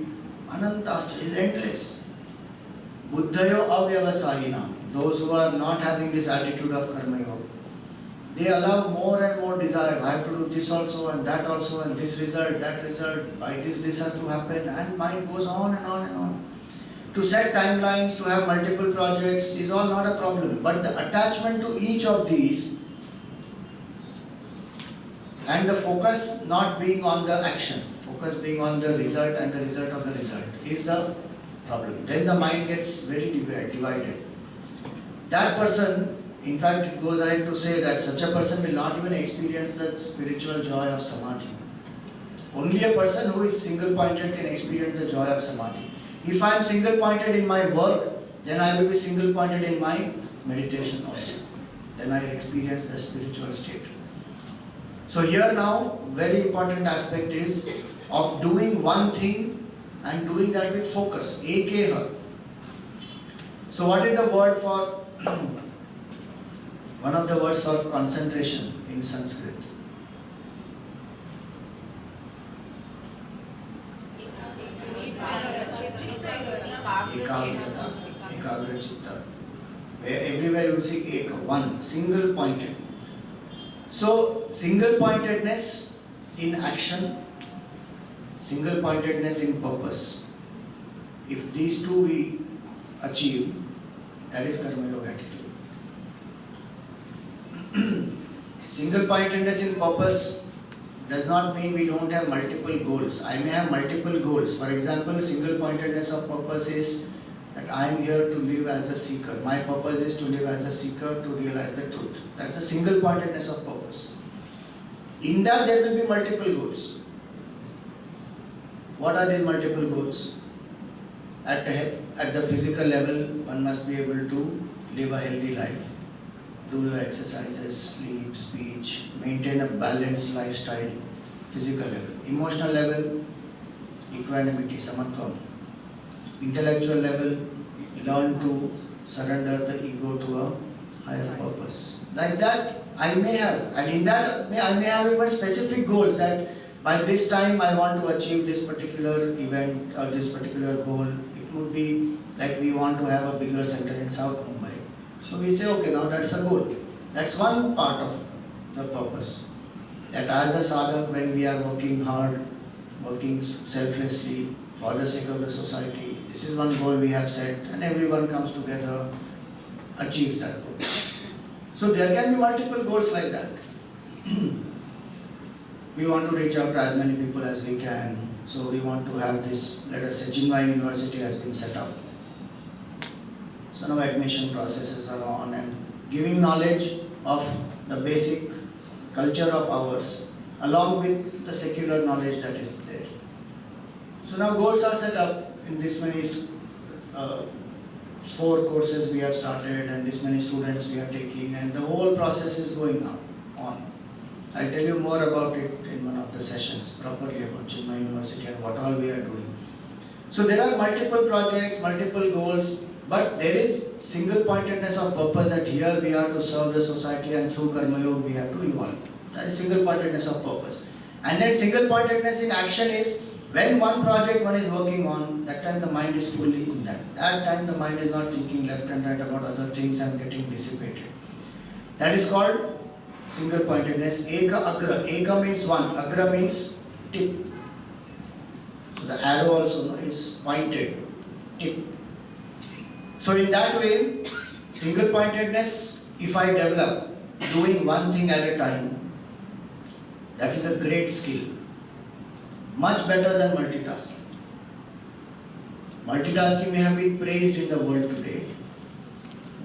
Anantascha is endless. Buddhayo avyavasayinam. Those who are not having this attitude of karma yoga, they allow more and more desire. I have to do this also and that also and this result, that result. By this has to happen, and mind goes on and on and on. To set timelines, to have multiple projects is all not a problem. But the attachment to each of these and the focus not being on the action, focus being on the result and the result of the result is the problem. Then the mind gets very divided. That person, in fact, it goes ahead to say that such a person will not even experience the spiritual joy of samadhi. Only a person who is single-pointed can experience the joy of samadhi. If I am single-pointed in my work, then I will be single-pointed in my meditation also. Then I will experience the spiritual state. So here now, very important aspect is of doing one thing and doing that with focus. Ekeha. So what is the word for, one of the words for concentration in Sanskrit? Ekagrata, Ekagra Chitta. Everywhere you see Eka, one, single pointed. So, single pointedness in action, single pointedness in purpose. If these two we achieve, that is Karma Yoga attitude. Single pointedness in purpose does not mean we don't have multiple goals. I may have multiple goals. For example, single pointedness of purpose is that I am here to live as a seeker. My purpose is to live as a seeker to realize the truth. That's a single pointedness of purpose. In that there will be multiple goals. What are these multiple goals? At the physical level, one must be able to live a healthy life, do your exercises, sleep, speech, maintain a balanced lifestyle, physical level. Emotional level, equanimity, samatvam. Intellectual level, learn to surrender the ego to a higher purpose. Like that, I may have, and in that I may have even specific goals that by this time I want to achieve this particular event or this particular goal. It would be like we want to have a bigger center in South Mumbai. So we say, okay, now that's a goal. That's one part of the purpose. That as a sadhak, when we are working hard, working selflessly for the sake of the society, this is one goal we have set, and everyone comes together, achieves that goal. So there can be multiple goals like that. We want to reach out to as many people as we can. So we want to have this, let us say, Chinmay University has been set up. So now admission processes are on and giving knowledge of the basic culture of ours along with the secular knowledge that is there. So now goals are set up in this many 4 courses we have started and this many students we are taking, and the whole process is going on. I'll tell you more about it in one of the sessions properly about Chinmay University and what all we are doing. So there are multiple projects, multiple goals, but there is single pointedness of purpose that here we are to serve the society and through Karma Yoga we have to evolve. That is single pointedness of purpose. And then single pointedness in action is when one project one is working on, that time the mind is fully in that. That time the mind is not thinking left and right about other things and getting dissipated. That is called single pointedness. Eka agra. Eka means one. Agra means tip. So the arrow also is pointed. Tip. So in that way, single pointedness, if I develop doing one thing at a time, that is a great skill. Much better than multitasking. Multitasking may have been praised in the world today,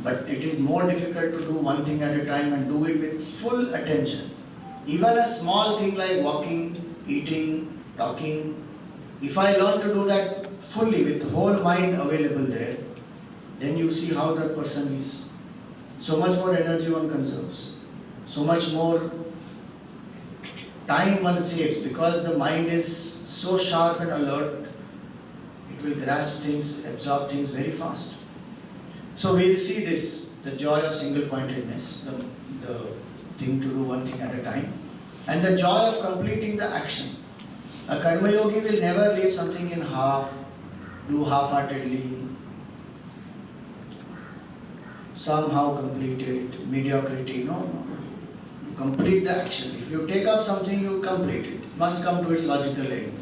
but it is more difficult to do one thing at a time and do it with full attention. Even a small thing like walking, eating, talking, if I learn to do that fully with the whole mind available there, then you see how the person is. So much more energy one conserves, so much more time one saves, because the mind is so sharp and alert, it will grasp things, absorb things very fast. So we will see this, the joy of single pointedness, the thing to do one thing at a time, and the joy of completing the action. A Karma Yogi will never leave something in half, do half-heartedly, somehow complete it, mediocrity. No. You complete the action. If you take up something, you complete it. It must come to its logical end.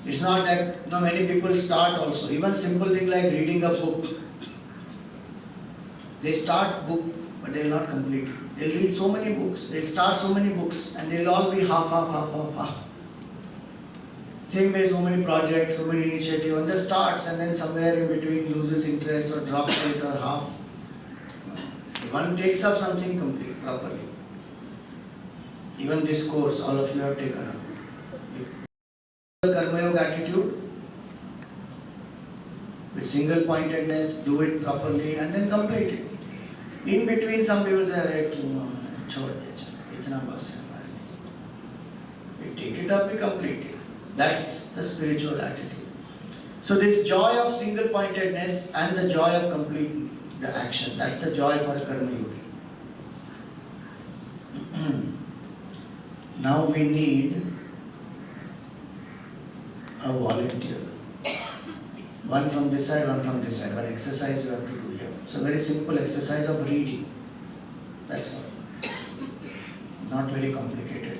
It's not that many people start also. Even simple thing like reading a book. They start book, but they will not complete it. They'll read so many books. They'll start so many books, and they'll all be half. Same way, so many projects, so many initiatives, and they starts and then somewhere in between loses interest or drops it or half. If one takes up something complete properly. Even this course, all of you have taken up. If the Karma Yoga attitude, with single pointedness, do it properly and then complete it. In between, some people say, "Chhod de, itna bas hai." We take it up, we complete it. That's the spiritual attitude. So this joy of single pointedness and the joy of completing the action, that's the joy for a Karma Yogi. Now we need a volunteer. One from this side, one from this side. One exercise you have to do here. It's a very simple exercise of reading. That's all. Not very complicated.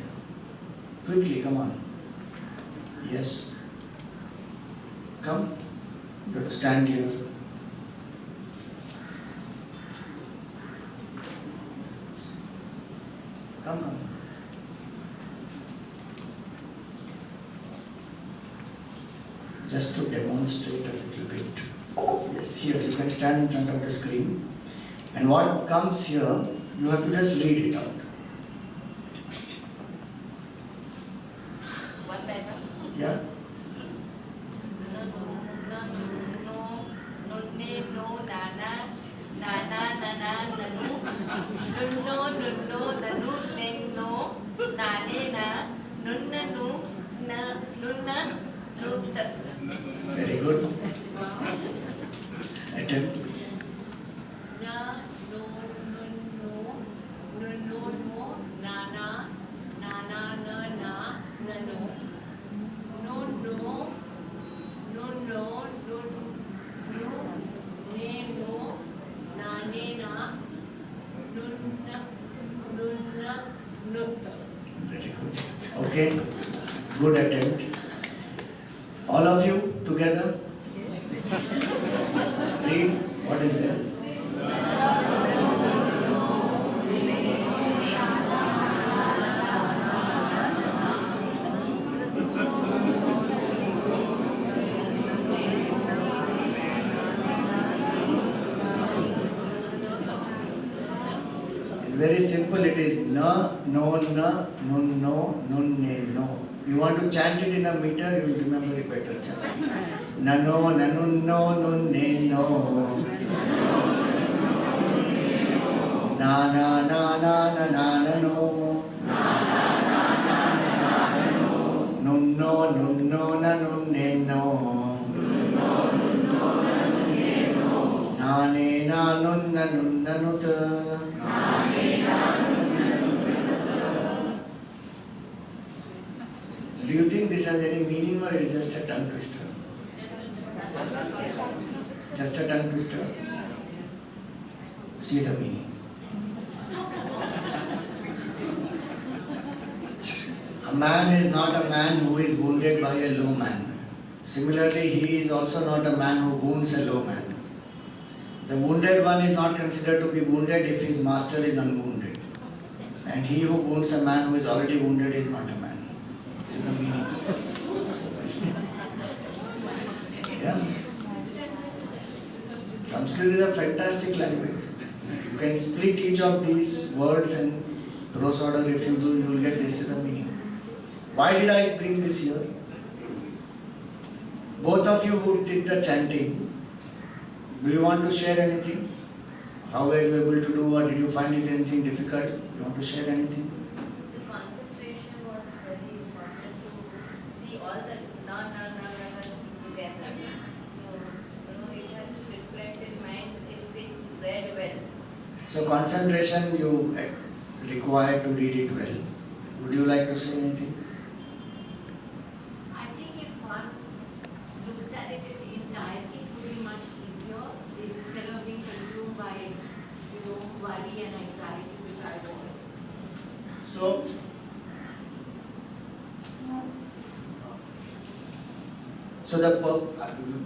Quickly, come on. Yes. Come. You have to stand here. Come. Just to demonstrate a little bit. Yes, here you can stand in front of the screen. And what comes here, you have to just read it out.
One by one.
Yeah? Very good. Attempt. Very good. Okay. Good attempt. All of you together. Read. What is there? very simple. It is na, no, na, nun, no, nun, ne, no. You want to chant it in a meter, you will remember it better. Na, no, na, nun, no, nun, ne, no. Na, na, na, na, na, na, na, no. Nun, no, nun, no, na, nun, ne, no. Na, ne, na, nun, na, nun, na, nu, ta. Do you think this has any meaning or it is just a tongue twister? Just a tongue twister? See the meaning. A man is not a man who is wounded by a low man. Similarly, he is also not a man who wounds a low man. The wounded one is not considered to be wounded if his master is unwounded. And he who wounds a man who is already wounded is not a man. This is the meaning. Yeah. Sanskrit is a fantastic language. You can split each of these words and gross order. If you do, you will get this is the meaning. Why did I bring this here? Both of you who did the chanting, do you want to share anything? How were you able to do, or did you find it anything difficult? You want to share anything?
The concentration was very important to see all the na together. So it has to be reflect in mind if we read well.
So concentration you require to read it well. Would you like to say anything?
I think if one looks at it in entirety, it would be much easier instead of being consumed by, worry and anxiety, which I was.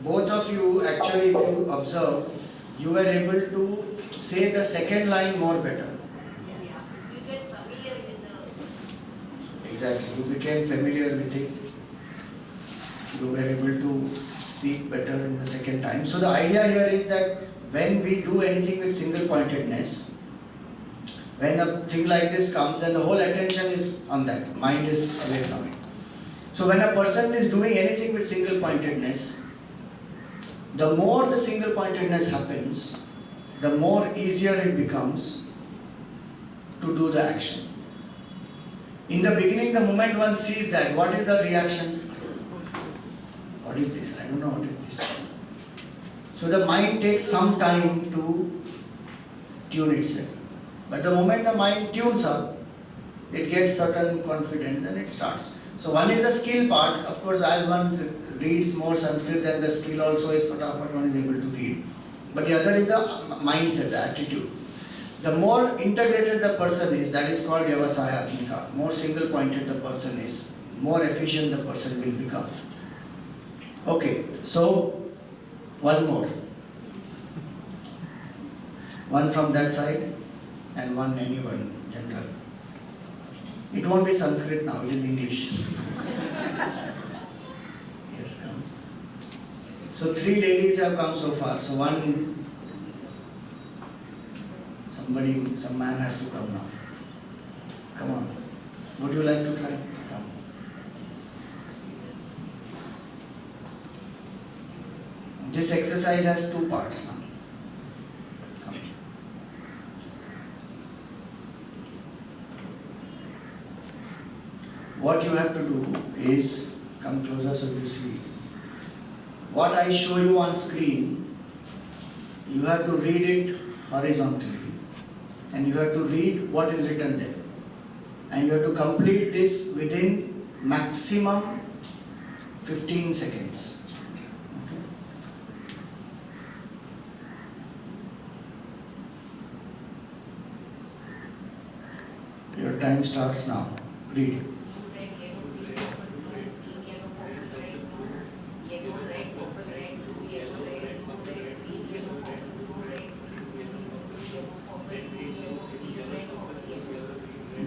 Both of you actually, if you observe, you were able to say the second line more better.
Yeah. You get familiar with the
Exactly. You became familiar with it. You were able to speak better in the second time. So the idea here is that when we do anything with single pointedness, when a thing like this comes, then the whole attention is on that. Mind is away from it. So when a person is doing anything with single pointedness, the more the single pointedness happens, the more easier it becomes to do the action. In the beginning, the moment one sees that, what is the reaction? What is this? I don't know what is this. So the mind takes some time to tune itself. But the moment the mind tunes up, it gets certain confidence and it starts. So one is the skill part. Of course, as one reads more Sanskrit, then the skill also is fatafat one is able to read. But the other is the mindset, the attitude. The more integrated the person is, that is called Vyavasaya Atmika. More single pointed the person is, more efficient the person will become. Okay, so one more. One from that side and one anyone, general. It won't be Sanskrit now, it is English. Yes, come. So 3 ladies have come so far. So some man has to come now. Come on. Would you like to try? Come. This exercise has 2 parts now. Come. What you have to do is, come closer so you see. What I show you on screen, you have to read it horizontally. And you have to read what is written there. And you have to complete this within maximum 15 seconds. Okay. Your time starts now. Read.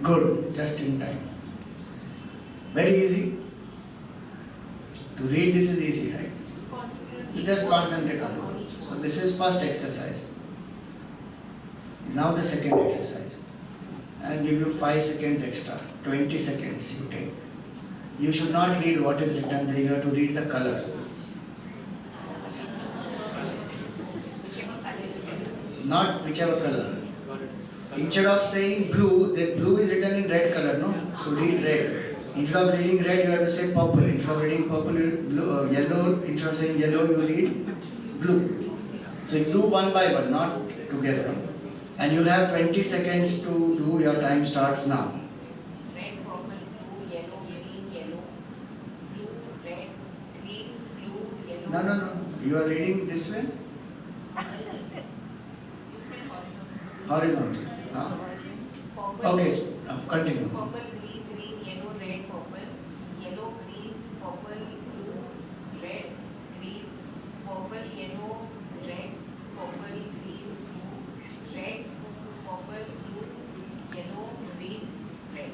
Good, just in time. Very easy. To read this is easy, right? You just concentrate on it. So this is first exercise. Now the second exercise. and give you 5 seconds extra. 20 seconds you take. You should not read what is written there, you have to read the color. Not whichever color. Instead of saying blue, the blue is written in red color, no? So read red. Instead of reading red, you have to say purple. Instead of reading purple, yellow. Instead of saying yellow, you read blue. So you do one by one, not together. And you'll have 20 seconds to do. Your time starts now.
Red, purple, blue, yellow, green, yellow, blue, red, green, blue, yellow.
No. You are reading this way?
You said horizontal.
Horizontal.
Purple,
Okay, continue.
purple, green, green, yellow, red, purple, yellow, green, purple, blue, red, green, purple, yellow, red, purple, green, blue, red, purple, blue, yellow, green, red.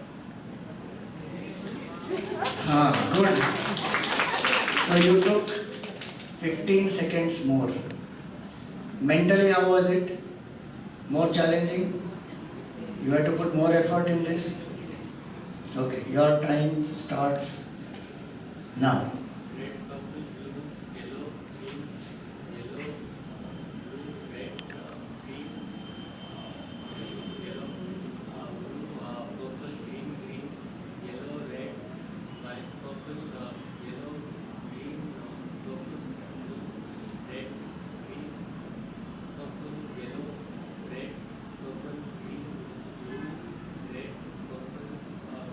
Good. So you took 15 seconds more. Mentally, how was it? More challenging? You had to put more effort in this? Okay, your time starts now.
Red, purple, blue, yellow, green, yellow, blue, red, green, yellow, blue, purple, green, green, yellow, red, white, purple, yellow, green, purple, blue, red, green, purple, yellow, red, purple, green, blue, red, purple,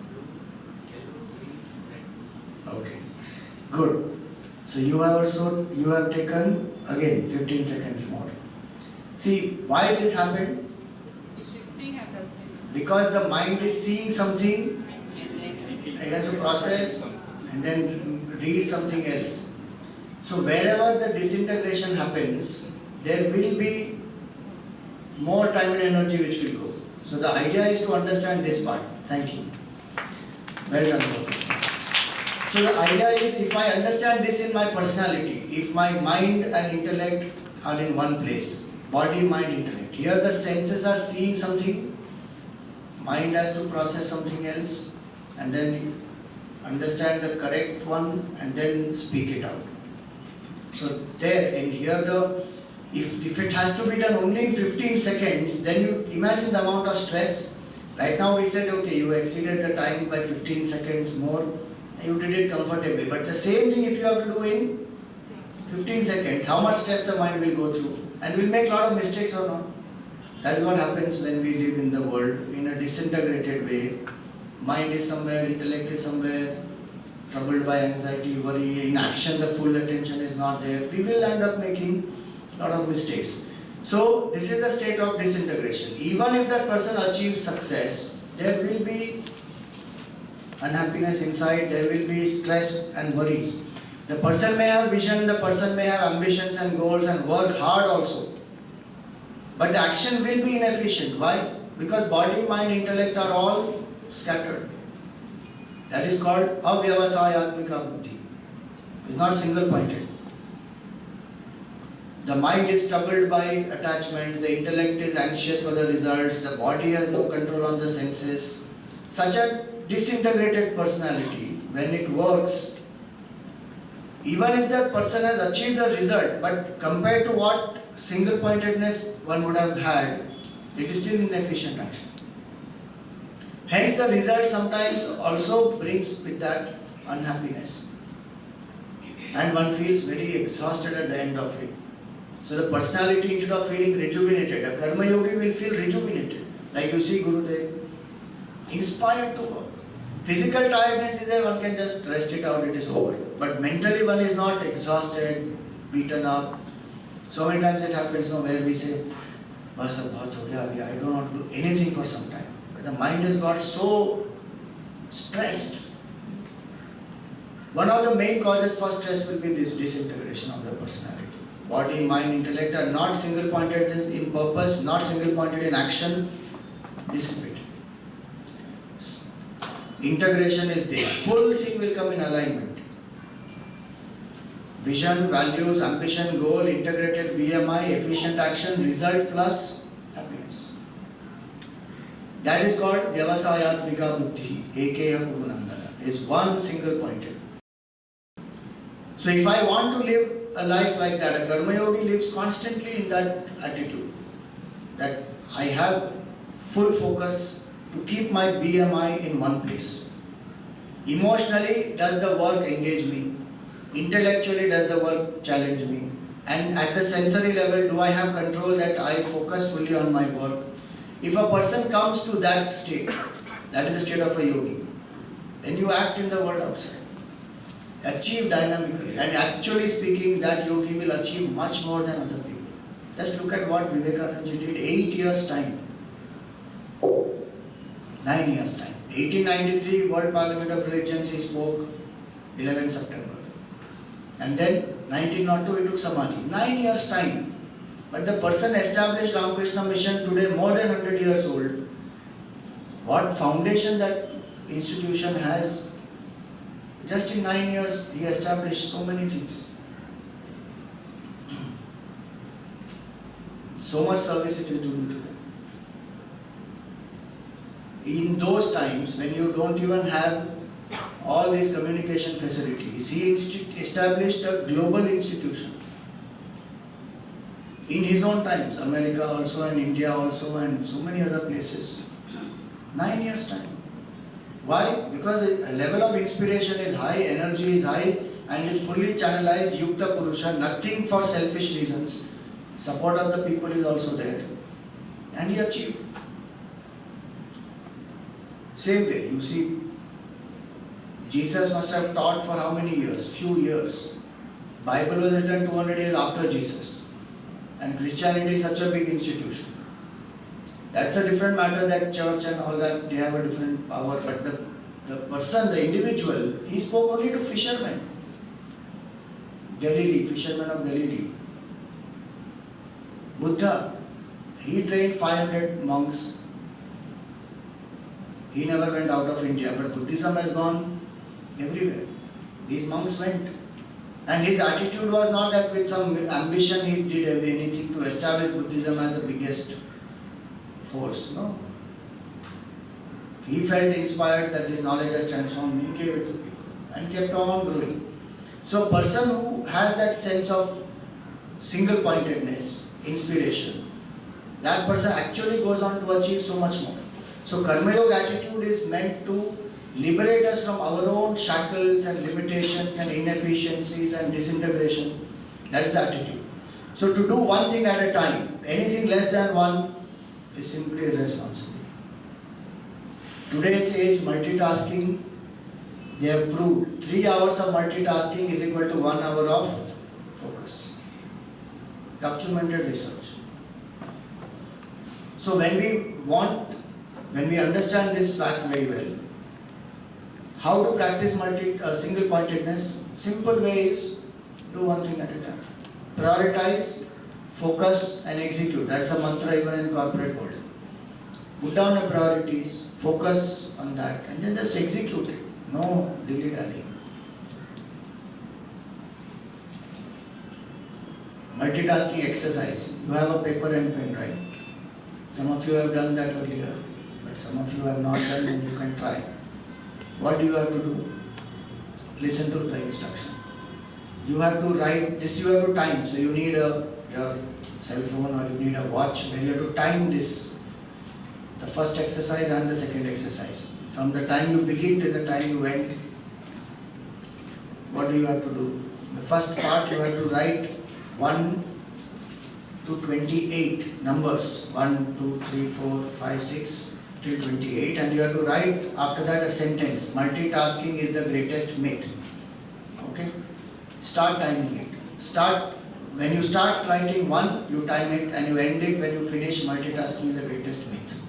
blue, yellow, green, red.
Okay, good. So you have taken again 15 seconds more. See why this happened? Because the mind is seeing something, it has to process and then read something else. So wherever the disintegration happens, there will be more time and energy which will go. So the idea is to understand this part. Thank you. Well done. Gautam. So the idea is, if I understand this in my personality, if my mind and intellect are in one place, body, mind, intellect. Here the senses are seeing something, mind has to process something else, and then understand the correct one and then speak it out. So there, in here if it has to be done only in 15 seconds, then you imagine the amount of stress. Right now we said, okay, you exceeded the time by 15 seconds more, you did it comfortably. But the same thing if you have to do in 15 seconds, how much stress the mind will go through? And we'll make a lot of mistakes or not. That is what happens when we live in the world in a disintegrated way. Mind is somewhere, intellect is somewhere, troubled by anxiety, worry, in action the full attention is not there. We will end up making a lot of mistakes. So this is the state of disintegration. Even if that person achieves success, there will be unhappiness inside, there will be stress and worries. The person may have vision, the person may have ambitions and goals and work hard also. But the action will be inefficient. Why? Because body, mind, intellect are all scattered. That is called avyavasayatmika buddhi. It's not single pointed. The mind is troubled by attachments, the intellect is anxious for the results, the body has no control on the senses. Such a disintegrated personality, when it works, even if that person has achieved the result, but compared to what single pointedness one would have had, it is still inefficient action. Hence the result sometimes also brings with that unhappiness. And one feels very exhausted at the end of it. So the personality, instead of feeling rejuvenated, a karma yogi will feel rejuvenated. Like you see Gurudev, inspired to work. Physical tiredness is there, one can just rest it out, it is over. But mentally one is not exhausted, beaten up. So many times it happens where we say, Bas ab bahut ho gaya, I don't want to do anything for some time. But the mind has got so stressed. One of the main causes for stress will be this disintegration of the personality. Body, mind, intellect are not single pointed in purpose, not single pointed in action, dissipate. Integration is this. Full thing will come in alignment. Vision, values, ambition, goal, integrated BMI, efficient action, result plus happiness. That is called Vyavasayatmika Buddhi, aka Gurunandana, is one single pointed. So if I want to live a life like that, a Karma Yogi lives constantly in that attitude, that I have full focus to keep my BMI in one place. Emotionally, does the work engage me? Intellectually, does the work challenge me? And at the sensory level, do I have control that I focus fully on my work? If a person comes to that state, that is the state of a yogi, then you act in the world outside. Achieve dynamically. And actually speaking, that yogi will achieve much more than other people. Just look at what Vivekananda did, 8 years time. 9 years time. 1893 World Parliament of Religions he spoke, 11 September. And then 1902 he took Samadhi. 9 years time. But the person established Ramakrishna Mission today more than 100 years old. What foundation that institution has, just in 9 years he established so many things. So much service it is doing today. In those times when you don't even have all these communication facilities, he established a global institution. In his own times, America also and India also and so many other places. 9 years time. Why? Because the level of inspiration is high, energy is high and is fully channelized, Yukta Purusha, nothing for selfish reasons. Support of the people is also there. And he achieved. Same way, you see, Jesus must have taught for how many years? Few years. Bible was written 200 years after Jesus. And Christianity is such a big institution. That's a different matter, that church and all that, they have a different power. But the person, the individual, he spoke only to fishermen. Galilee, fishermen of Galilee. Buddha, he trained 500 monks. He never went out of India, but Buddhism has gone everywhere. These monks went. And his attitude was not that with some ambition he did anything to establish Buddhism as the biggest force. No. He felt inspired that this knowledge has transformed me, gave it to people and kept on growing. So a person who has that sense of single pointedness, inspiration, that person actually goes on to achieve so much more. So Karma Yoga attitude is meant to liberate us from our own shackles and limitations and inefficiencies and disintegration. That is the attitude. So to do one thing at a time, anything less than one is simply irresponsible. Today's age, multitasking, they have proved 3 hours of multitasking is equal to 1 hour of focus. Documented research. So when we understand this fact very well, how to practice single pointedness? Simple way is do one thing at a time. Prioritize, focus and execute. That's a mantra even in corporate world. Put down the priorities, focus on that and then just execute it. No dilly-dally. Multitasking exercise. You have a paper and pen, right? Some of you have done that earlier, but some of you have not done and you can try. What do you have to do? Listen to the instruction. You have to write, this you have to time, so you need your cell phone or you need a watch where you have to time this. The first exercise and the second exercise. From the time you begin to the time you end, what do you have to do? The first part you have to write 1 to 28 numbers, 1, 2, 3, 4, 5, 6 till 28 and you have to write after that a sentence. Multitasking is the greatest myth. Okay? Start timing it. When you start writing 1, you time it and you end it when you finish. Multitasking is the greatest myth.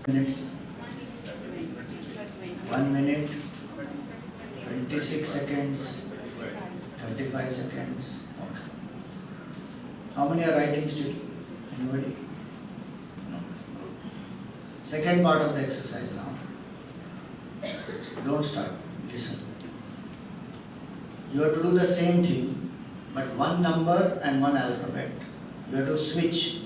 Minutes, 1 minute, 26 seconds, 35 seconds. Okay. How many are writing still? Anybody? No. Second part of the exercise now. Don't start. Listen. You have to do the same thing, but one number and one alphabet. You have to switch.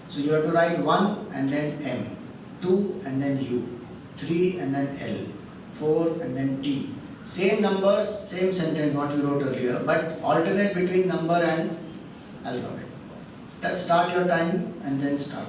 So you have to write 1 and then M, 2 and then U, 3 and then L, 4 and then T. Same numbers, same sentence what you wrote earlier, but alternate between number and alphabet. Just start your time and then start.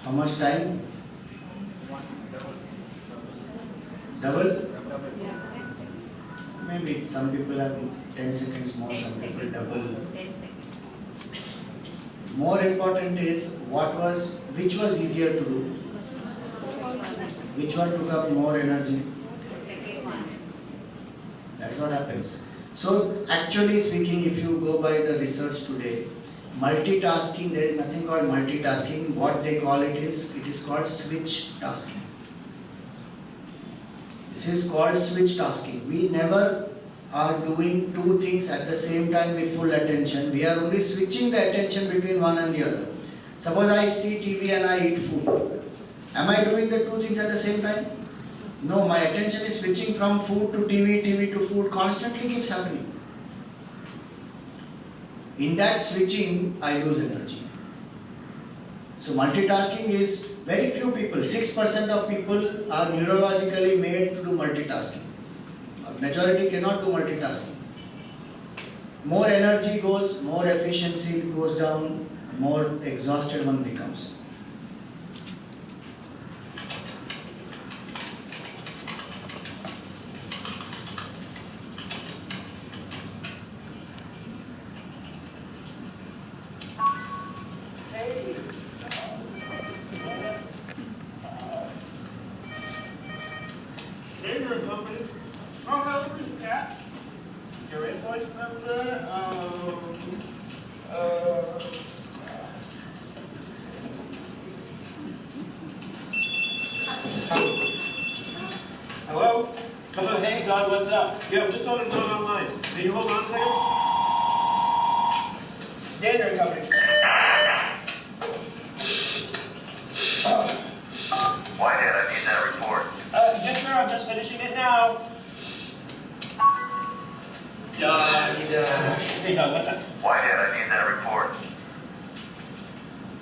How much time? Double? Maybe some people have 10 seconds more, some people double.
10 seconds.
More important is which was easier to do? Which one took up more energy?
Second one.
That's what happens. So actually speaking, if you go by the research today, multitasking, there is nothing called multitasking. What they call it is called switch tasking. This is called switch tasking. We never are doing two things at the same time with full attention. We are only switching the attention between one and the other. Suppose I see TV and I eat food. Am I doing the two things at the same time? No, my attention is switching from food to TV, TV to food, constantly keeps happening. In that switching, I lose energy. So multitasking is very few people, 6% of people are neurologically made to do multitasking. A majority cannot do multitasking. More energy goes, more efficiency goes down, more exhausted one becomes.
Neighbor company. Oh, no, this is Pat. Your invoice number, hello? Oh, hey, Don, what's up? Yeah, I'm just on it online. Can you hold on a second? Daniel and Company.
Whitehead, I need that report.
Yes, sir, I'm just finishing it now. Hey, Don, what's up?
Whitehead, I need that report.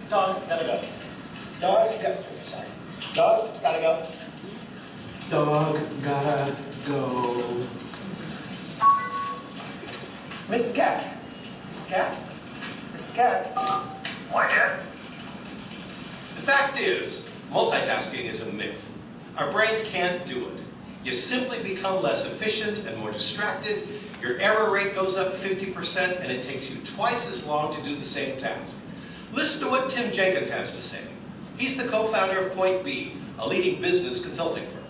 Dog, gotta go. Dog, sorry. Dog, gotta go. Dog, gotta go. Mrs. Cat. Mrs. Cat? Mrs. Cat?
Whitehead?
The fact is, multitasking is a myth. Our brains can't do it. You simply become less efficient and more distracted, your error rate goes up 50%, and it takes you twice as long to do the same task. Listen to what Tim Jenkins has to say. He's the co-founder of Point B, a leading business consulting firm.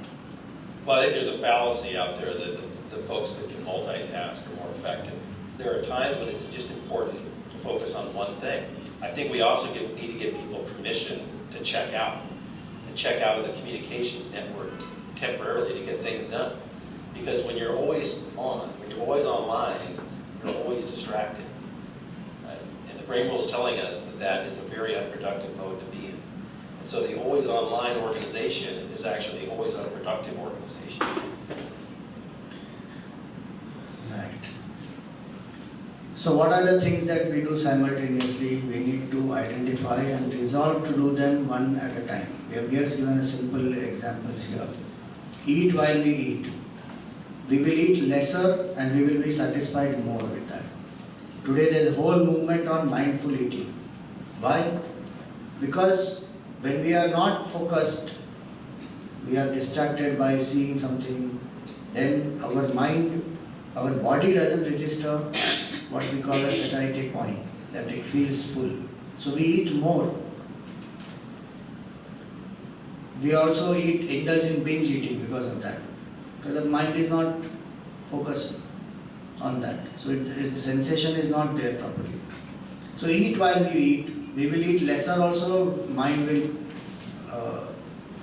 Well, I think there's a fallacy out there that the folks that can multitask are more effective. There are times when it's just important to focus on one thing. I think we also need to give people permission to check out of the communications network temporarily to get things done. Because when you're always on, when you're always online, you're always distracted. Right? And the brain rule is telling us that that is a very unproductive mode to be in. And so the always online organization is actually the always unproductive organization.
Right. So what are the things that we do simultaneously? We need to identify and resolve to do them one at a time. We have just given a simple examples here. Eat while we eat. We will eat lesser and we will be satisfied more with that. Today there is a whole movement on mindful eating. Why? Because when we are not focused, we are distracted by seeing something, then our mind, our body doesn't register what we call a satiety point, that it feels full. So we eat more. We also indulge in binge eating because of that. Because the mind is not focused on that. So the sensation is not there properly. So eat while we eat. We will eat lesser also, mind will,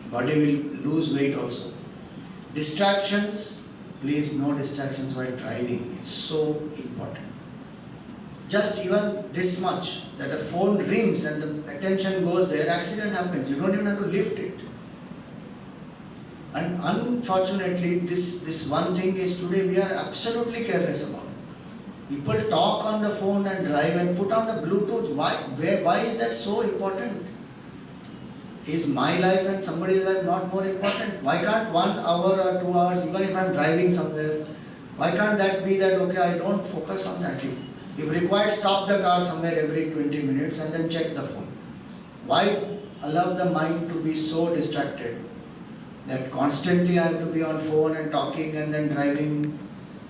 body will lose weight also. Distractions, please no distractions while driving. It's so important. Just even this much, that the phone rings and the attention goes there, accident happens. You don't even have to lift it. And unfortunately, this one thing is today we are absolutely careless about. People talk on the phone and drive and put on the Bluetooth. Why is that so important? Is my life and somebody's life not more important? Why can't 1 hour or 2 hours, even if I'm driving somewhere, why can't that be that, okay, I don't focus on that. If required, stop the car somewhere every 20 minutes and then check the phone. Why allow the mind to be so distracted that constantly I have to be on phone and talking and then driving?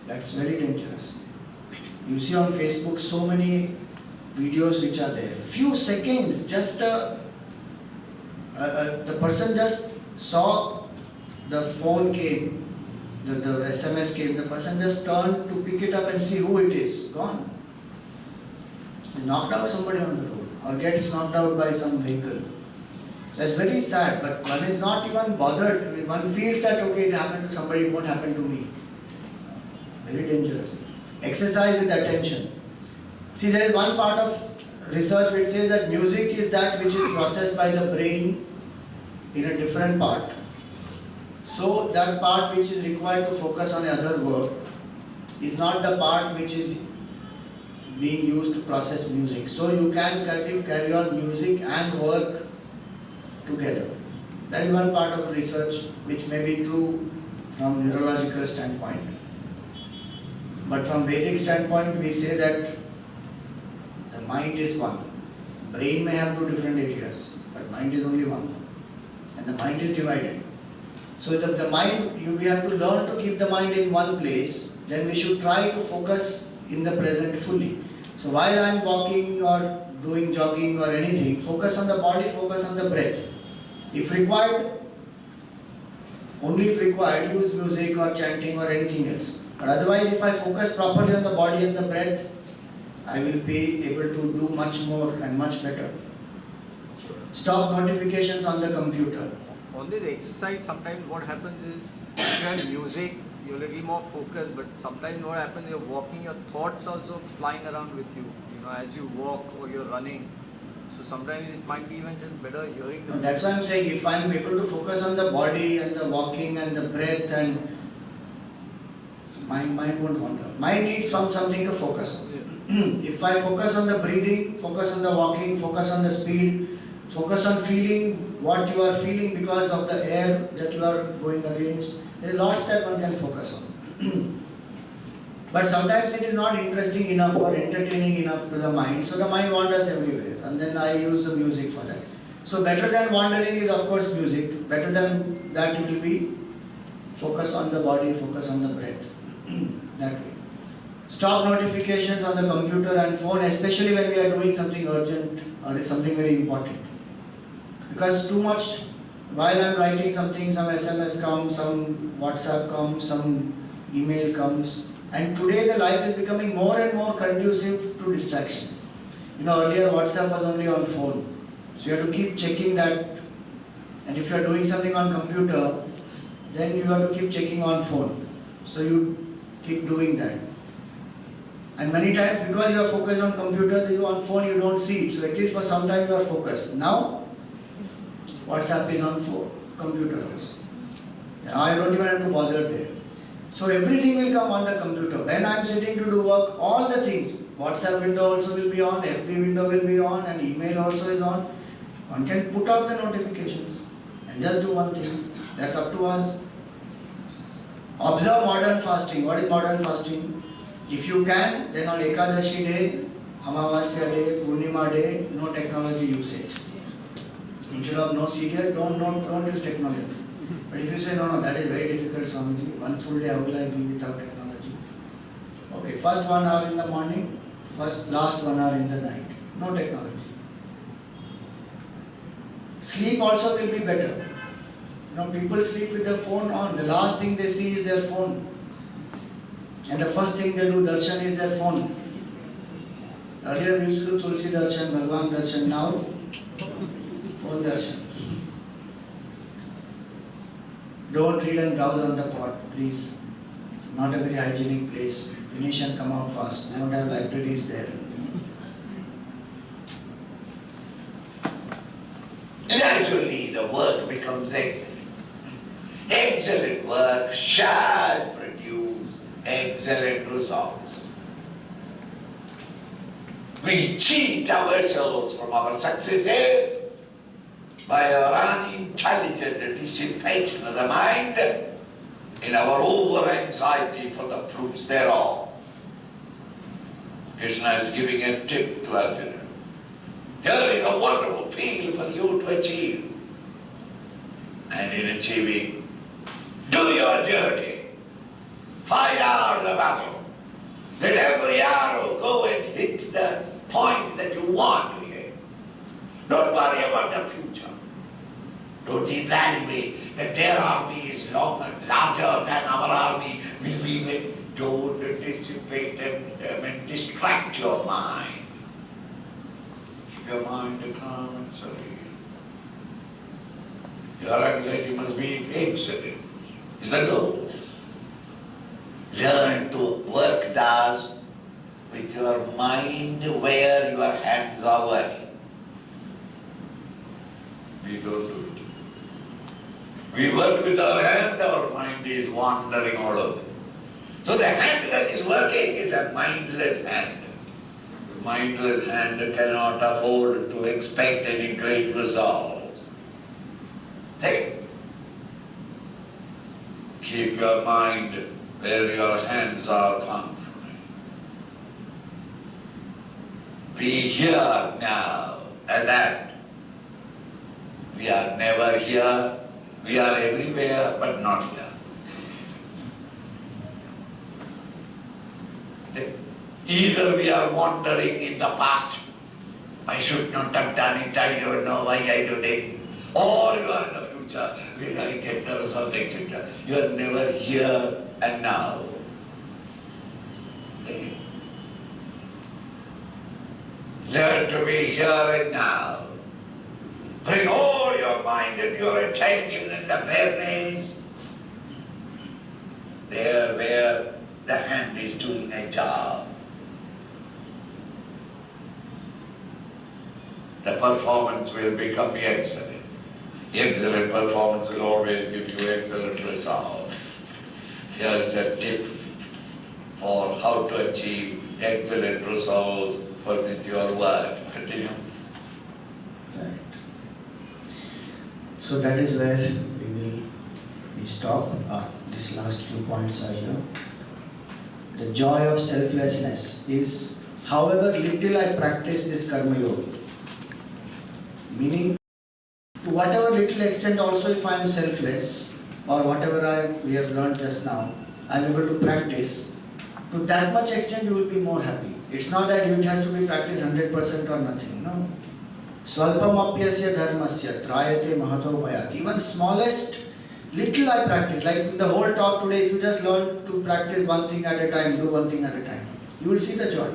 That's very dangerous. You see on Facebook so many videos which are there. Few seconds, just the person just saw the phone came, the SMS came, the person just turned to pick it up and see who it is, gone. Knocked out somebody on the road or gets knocked out by some vehicle. So it's very sad, but one is not even bothered. One feels that, okay, it happened to somebody, it won't happen to me. Very dangerous. Exercise with attention. See, there is one part of research which says that music is that which is processed by the brain in a different part. So that part which is required to focus on other work is not the part which is being used to process music. So you can carry on music and work together. That is one part of research which may be true from neurological standpoint. But from Vedic standpoint, we say that the mind is one. Brain may have 2 different areas, but mind is only one. And the mind is divided. So the mind, we have to learn to keep the mind in one place, then we should try to focus in the present fully. So while I am walking or doing jogging or anything, focus on the body, focus on the breath. If required, only if required, use music or chanting or anything else. But otherwise, if I focus properly on the body and the breath, I will be able to do much more and much better. Stop notifications on the computer.
On this exercise, sometimes what happens is, if you have music, you're a little more focused, but sometimes what happens, you're walking, your thoughts also flying around with you, as you walk or you're running. So sometimes it might be even just better hearing the music.
That's why I'm saying, if I'm able to focus on the body and the walking and the breath, and my mind won't wander. Mind needs something to focus on. If I focus on the breathing, focus on the walking, focus on the speed, focus on feeling what you are feeling because of the air that you are going against, there is lots that one can focus on. But sometimes it is not interesting enough or entertaining enough to the mind, so the mind wanders everywhere, and then I use the music for that. So better than wandering is of course music. Better than that will be focus on the body, focus on the breath. That way. Stop notifications on the computer and phone, especially when we are doing something urgent or something very important. Because too much, while I am writing something, some SMS comes, some WhatsApp comes, some email comes. And today the life is becoming more and more conducive to distractions. Earlier WhatsApp was only on phone. So you have to keep checking that. And if you are doing something on computer, then you have to keep checking on phone. So you keep doing that. And many times, because you are focused on computer, you on phone, you don't see it. So at least for some time you are focused. Now, WhatsApp is on phone, computer also. Now I don't even have to bother there. So everything will come on the computer. When I am sitting to do work, all the things, WhatsApp window also will be on, FB window will be on, and email also is on. One can put off the notifications and just do one thing. That's up to us. Observe modern fasting. What is modern fasting? If you can, then on Ekadashi day, Amavasya day, Purnima day, no technology usage. Instead of no cereal, don't use technology. But if you say no, that is very difficult, Swamiji. One full day, how will I be without technology? Okay, first 1 hour in the morning, last 1 hour in the night. No technology. Sleep also will be better. People sleep with their phone on. The last thing they see is their phone. And the first thing they do, darshan, is their phone. Earlier we used to do Tulsi darshan, Bhagwan darshan, now phone darshan. Don't read and browse on the pot, please. Not a very hygienic place. Finish and come out fast. We don't have libraries there.
Naturally, the work becomes excellent. Excellent work shall produce excellent results. We cheat ourselves from our successes by our unintelligent dissipation of the mind in our over-anxiety for the fruits thereof. Krishna is giving a tip to Arjuna. Here is a wonderful field for you to achieve. And in achieving, do your journey. Fight out the battle. Let every arrow go and hit the point that you want to hit. Don't worry about the future. Don't evaluate that their army is larger than our army. Believe it. Don't dissipate and distract your mind. Keep your mind calm and serene. Your anxiety must be excellent. Is the goal. Learn to work thus with your mind where your hands are working. We don't do it. We work with our hand, our mind is wandering all over. So the hand that is working is a mindless hand. The mindless hand cannot afford to expect any great results. Think. Keep your mind where your hands are functioning. Be here now and that. We are never here. We are everywhere but not here. Either we are wandering in the past. I should not have done it. I don't know why I did it. Or you are in the future. Will I get the result, etc. You are never here and now. Learn to be here and now. Bring all your mind and your attention and awareness there where the hand is doing a job. The performance will become excellent. Excellent performance will always give you excellent results. Here is a tip for how to achieve excellent results with your work. Continue.
Right. So that is where we stop. These last few points are here. The joy of selflessness is, however little I practice this karma yoga, meaning to whatever little extent also if I am selfless or whatever we have learned just now, I am able to practice, to that much extent you will be more happy. It's not that it has to be practiced 100% or nothing, no. Swalpam apyasya dharmasya trayate mahato bhayat. Even smallest little I practice, like in the whole talk today, if you just learn to practice one thing at a time, do one thing at a time, you will see the joy.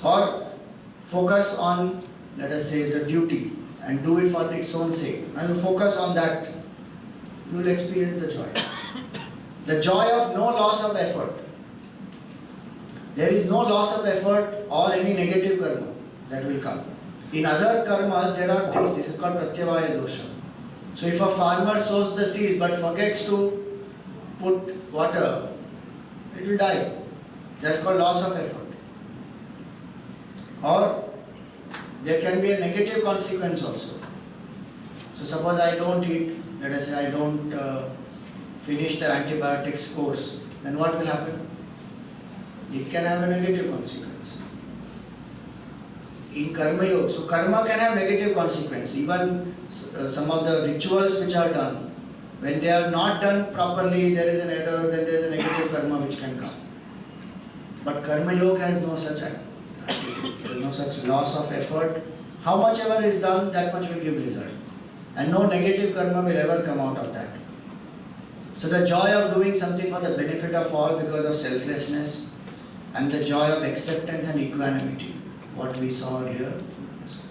Or focus on, let us say, the duty and do it for its own sake. And you focus on that, you will experience the joy. The joy of no loss of effort. There is no loss of effort or any negative karma that will come. In other karmas, there are things, this is called pratyavaya dosha. So if a farmer sows the seed but forgets to put water, it will die. That's called loss of effort. Or there can be a negative consequence also. So suppose I don't eat, let us say I don't finish the antibiotics course, then what will happen? It can have a negative consequence. in Karma Yoga. So karma can have negative consequence. Even some of the rituals which are done, when they are not done properly, there is an error, then there is a negative karma which can come. But Karma Yoga has no such loss of effort. How much ever is done, that much will give result. And no negative karma will ever come out of that. So the joy of doing something for the benefit of all because of selflessness, and the joy of acceptance and equanimity, what we saw earlier,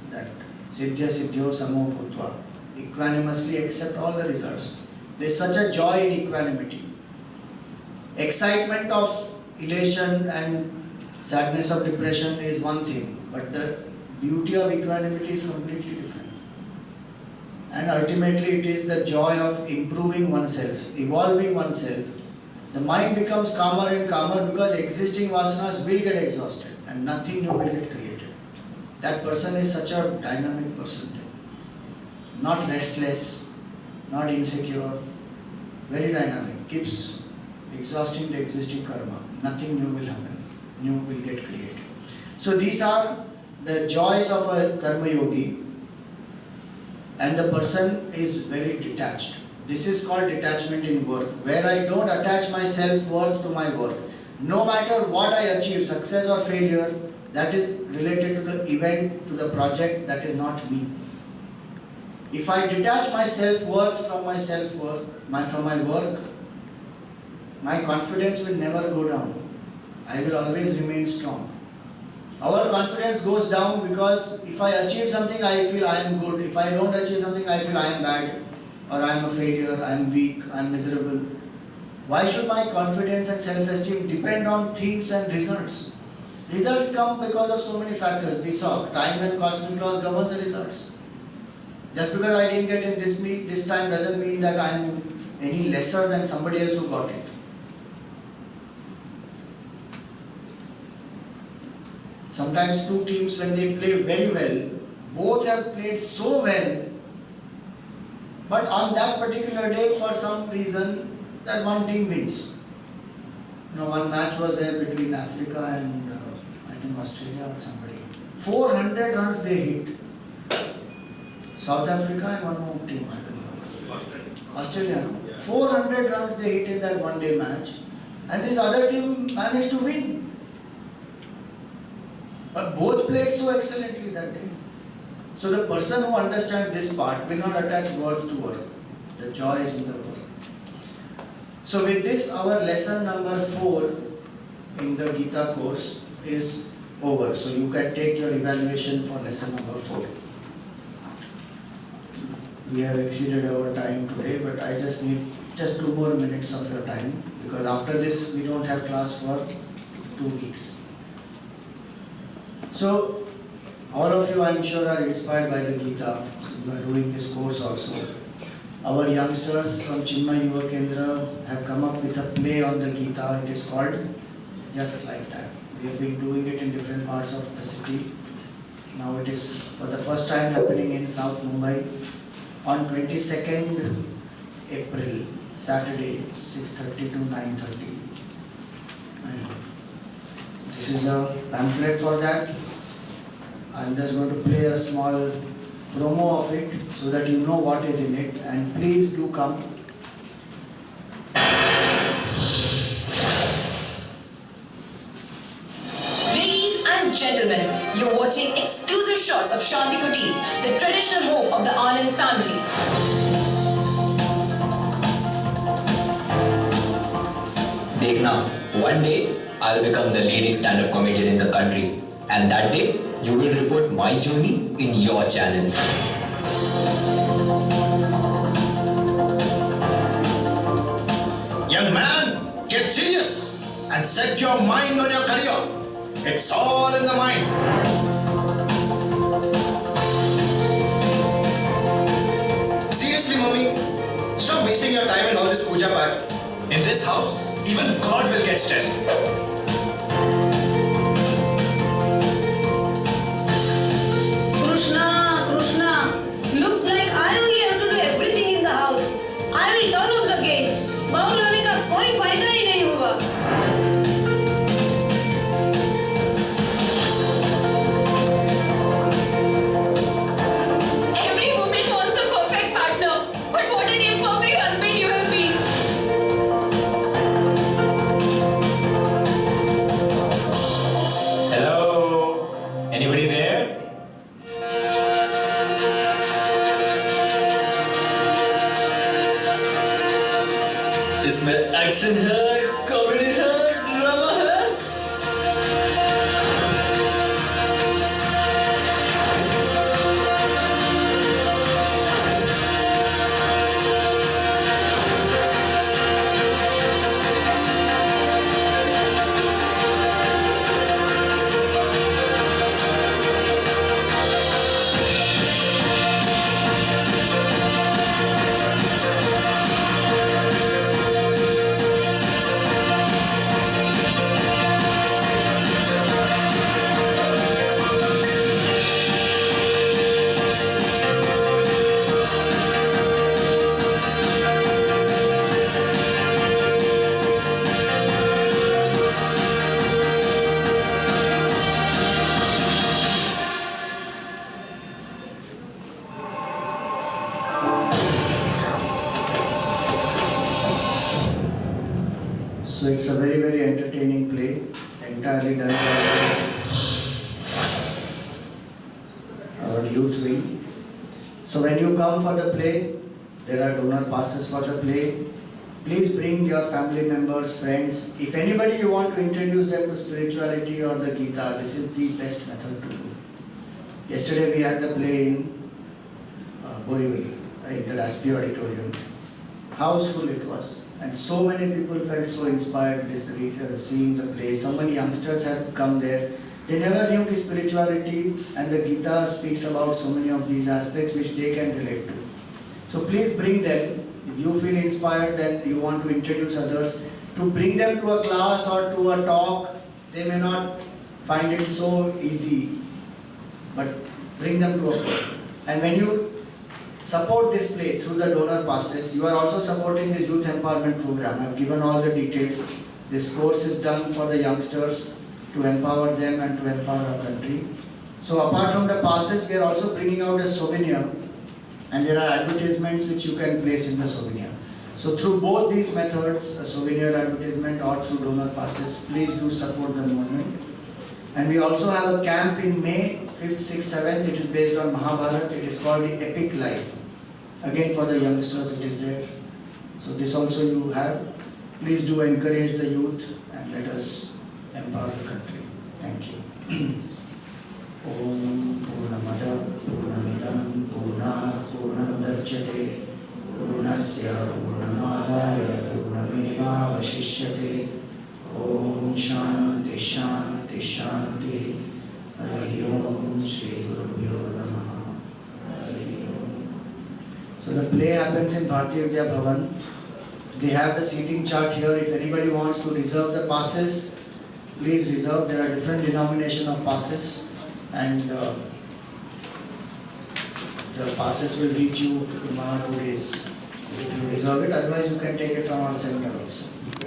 that siddhya siddhyo samo bhutva, equanimously accept all the results. There is such a joy in equanimity. Excitement of elation and sadness of depression is one thing, but the beauty of equanimity is completely different. And ultimately it is the joy of improving oneself, evolving oneself. The mind becomes calmer and calmer because existing vasanas will get exhausted and nothing new will get created. That person is such a dynamic person. Not restless, not insecure, very dynamic, keeps exhausting the existing karma. Nothing new will happen, new will get created. So these are the joys of a karma yogi, and the person is very detached. This is called detachment in work, where I don't attach my self-worth to my work. No matter what I achieve, success or failure, that is related to the event, to the project, that is not me. If I detach my self-worth from my self-work, from my work, my confidence will never go down. I will always remain strong. Our confidence goes down because if I achieve something, I feel I am good. If I don't achieve something, I feel I am bad, or I am a failure, I am weak, I am miserable. Why should my confidence and self-esteem depend on things and results? Results come because of so many factors. We saw time and cosmic laws govern the results. Just because I didn't get in this time doesn't mean that I am any lesser than somebody else who got it. Sometimes two teams, when they play very well, both have played so well, but on that particular day, for some reason, that one team wins. One match was there between Africa and I think Australia or somebody. 400 runs they hit. South Africa and one more team, I don't know. Australia. 400 runs they hit in that one day match, and this other team managed to win. But both played so excellently that day. So the person who understands this part will not attach worth to work. The joy is in the work. So with this, our lesson number 4 in the Gita course is over. So you can take your evaluation for lesson number 4. We have exceeded our time today, but I just need 2 more minutes of your time, because after this we don't have class for 2 weeks. So, all of you, I am sure, are inspired by the Gita. So you are doing this course also. Our youngsters from Chinmay Yuva Kendra have come up with a play on the Gita. It is called Just Like That. We have been doing it in different parts of the city. Now it is for the first time happening in South Mumbai on 22nd April, Saturday, 6:30 to 9:30. This is a pamphlet for that. I'm just going to play a small promo of it so that you know what is in it, and please do come.
Ladies and gentlemen, you're watching exclusive shots of Shanti Kutir, the traditional home of the Anand family.
Dekhna, one day I'll become the leading stand-up comedian in the country, and that day you will report my journey in your channel.
Young man, get serious and set your mind on your career. It's all in the mind.
Seriously, mommy, stop wasting your time in all this puja part. In this house, even God will get stressed.
Krishna, looks like I only have to do everything in the house. I will turn off the gas. बाहर लाने का कोई फायदा ही नहीं होगा.
इसमें action है, comedy है, ड्रामा है।
So it's a very, very entertaining play, entirely done by our youth wing. So when you come for the play, there are donor passes for the play. Please bring your family members, friends. If anybody you want to introduce them to spirituality or the Gita, this is the best method to do. Yesterday we had the play in Borivali, in the Raspi Auditorium. House full it was. And so many people felt so inspired seeing the play. So many youngsters had come there. They never knew the spirituality, and the Gita speaks about so many of these aspects which they can relate to. So please bring them. If you feel inspired that you want to introduce others, to bring them to a class or to a talk. They may not find it so easy, but bring them to a play. And when you support this play through the donor passes, you are also supporting this youth empowerment program. I have given all the details. This course is done for the youngsters to empower them and to empower our country. So apart from the passes, we are also bringing out a souvenir, and there are advertisements which you can place in the souvenir. So through both these methods, a souvenir advertisement or through donor passes, please do support the movement. And we also have a camp in May 5th, 6th, 7th. It is based on Mahabharata. It is called the Epic Life. Again, for the youngsters it is there. So this also you have. Please do encourage the youth and let us empower the country. Thank you. Om Purnamada Purnamidam Purnat Purnamudachyate Purnasya Purnamadaya Purnameva Vashishyate. Om Shanti Shanti Shanti. Hari Om Shri Gurubhyo Namaha. Hari Om. So the play happens in Bharatiya Vidya Bhavan. They have the seating chart here. If anybody wants to reserve the passes, please reserve. There are different denomination of passes, and the passes will reach you in 1 or 2 days if you reserve it. Otherwise, you can take it from our center also.